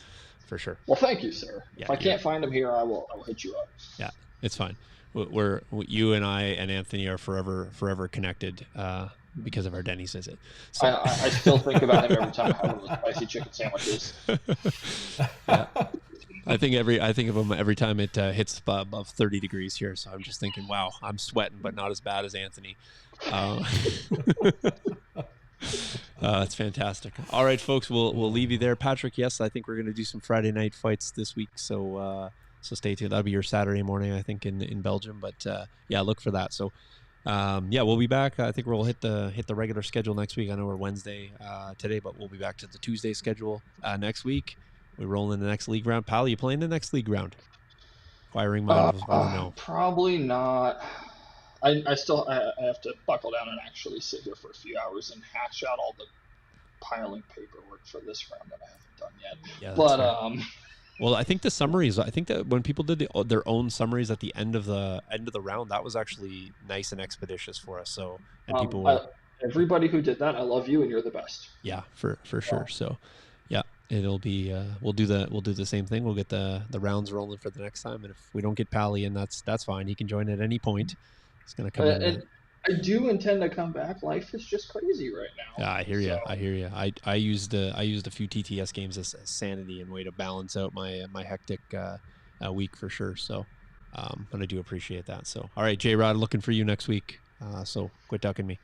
for sure. Well, thank you, sir. If I can't find them here, I will hit you up. Yeah, it's fine. You and I and Anthony are forever connected because of our Denny's visit. So. I still think about him every time I have those spicy chicken sandwiches. Yeah. I think of him every time it hits above 30 degrees here. So I'm just thinking, wow, I'm sweating, but not as bad as Anthony. It's fantastic. All right, folks, we'll leave you there. Patrick, yes, I think we're going to do some Friday night fights this week. So stay tuned. That'll be your Saturday morning, I think, in Belgium. But look for that. So we'll be back. I think we'll hit the regular schedule next week. I know we're Wednesday today, but we'll be back to the Tuesday schedule next week. We roll in the next league round. Pal, you playing the next league round? Acquiring models? No. Probably not. I have to buckle down and actually sit here for a few hours and hash out all the piling paperwork for this round that I haven't done yet. Yeah, but right. Well, I think the summaries. I think that when people did their own summaries at the end of the round, that was actually nice and expeditious for us. So, and people were everybody who did that, I love you, and you're the best. Yeah, for sure. So, yeah, it'll be. We'll do the same thing. We'll get the rounds rolling for the next time, and if we don't get Pally in, that's fine. He can join at any point. He's gonna come in. And I do intend to come back. Life is just crazy right now. Yeah, I hear you. I used a few TTS games as sanity and way to balance out my hectic week for sure. So, but I do appreciate that. So, all right, J Rod, looking for you next week. So quit ducking me.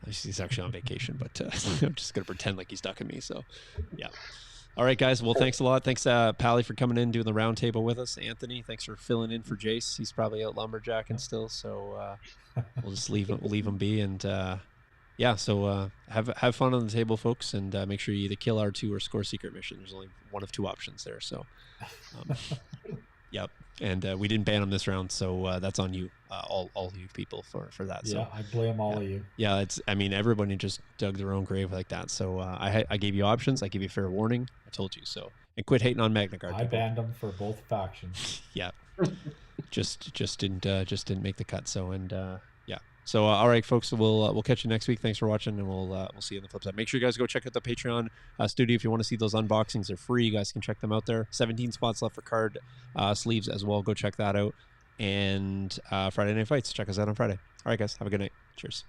He's actually on vacation, but I'm just gonna pretend like he's ducking me. So, yeah. All right, guys. Well, thanks a lot. Thanks, Pally, for coming in, doing the round table with us. Anthony, thanks for filling in for Jace. He's probably out lumberjacking still, so we'll just leave him be. And so have fun on the table, folks, and make sure you either kill R2 or score secret mission. There's only one of two options there. So, yep. And we didn't ban him this round, so that's on you, all you people for that. Yeah, so, I blame all of you. Yeah, everybody just dug their own grave like that. So I gave you options. I gave you fair warning. I told you so. And quit hating on Magna Guard. I banned them for both factions. Yeah, just didn't make the cut. So So all right, folks. We'll catch you next week. Thanks for watching, and we'll see you on the flip side. Make sure you guys go check out the Patreon studio if you want to see those unboxings. They're free. You guys can check them out there. 17 spots left for card sleeves as well. Go check that out. And Friday Night Fights. Check us out on Friday. All right, guys. Have a good night. Cheers.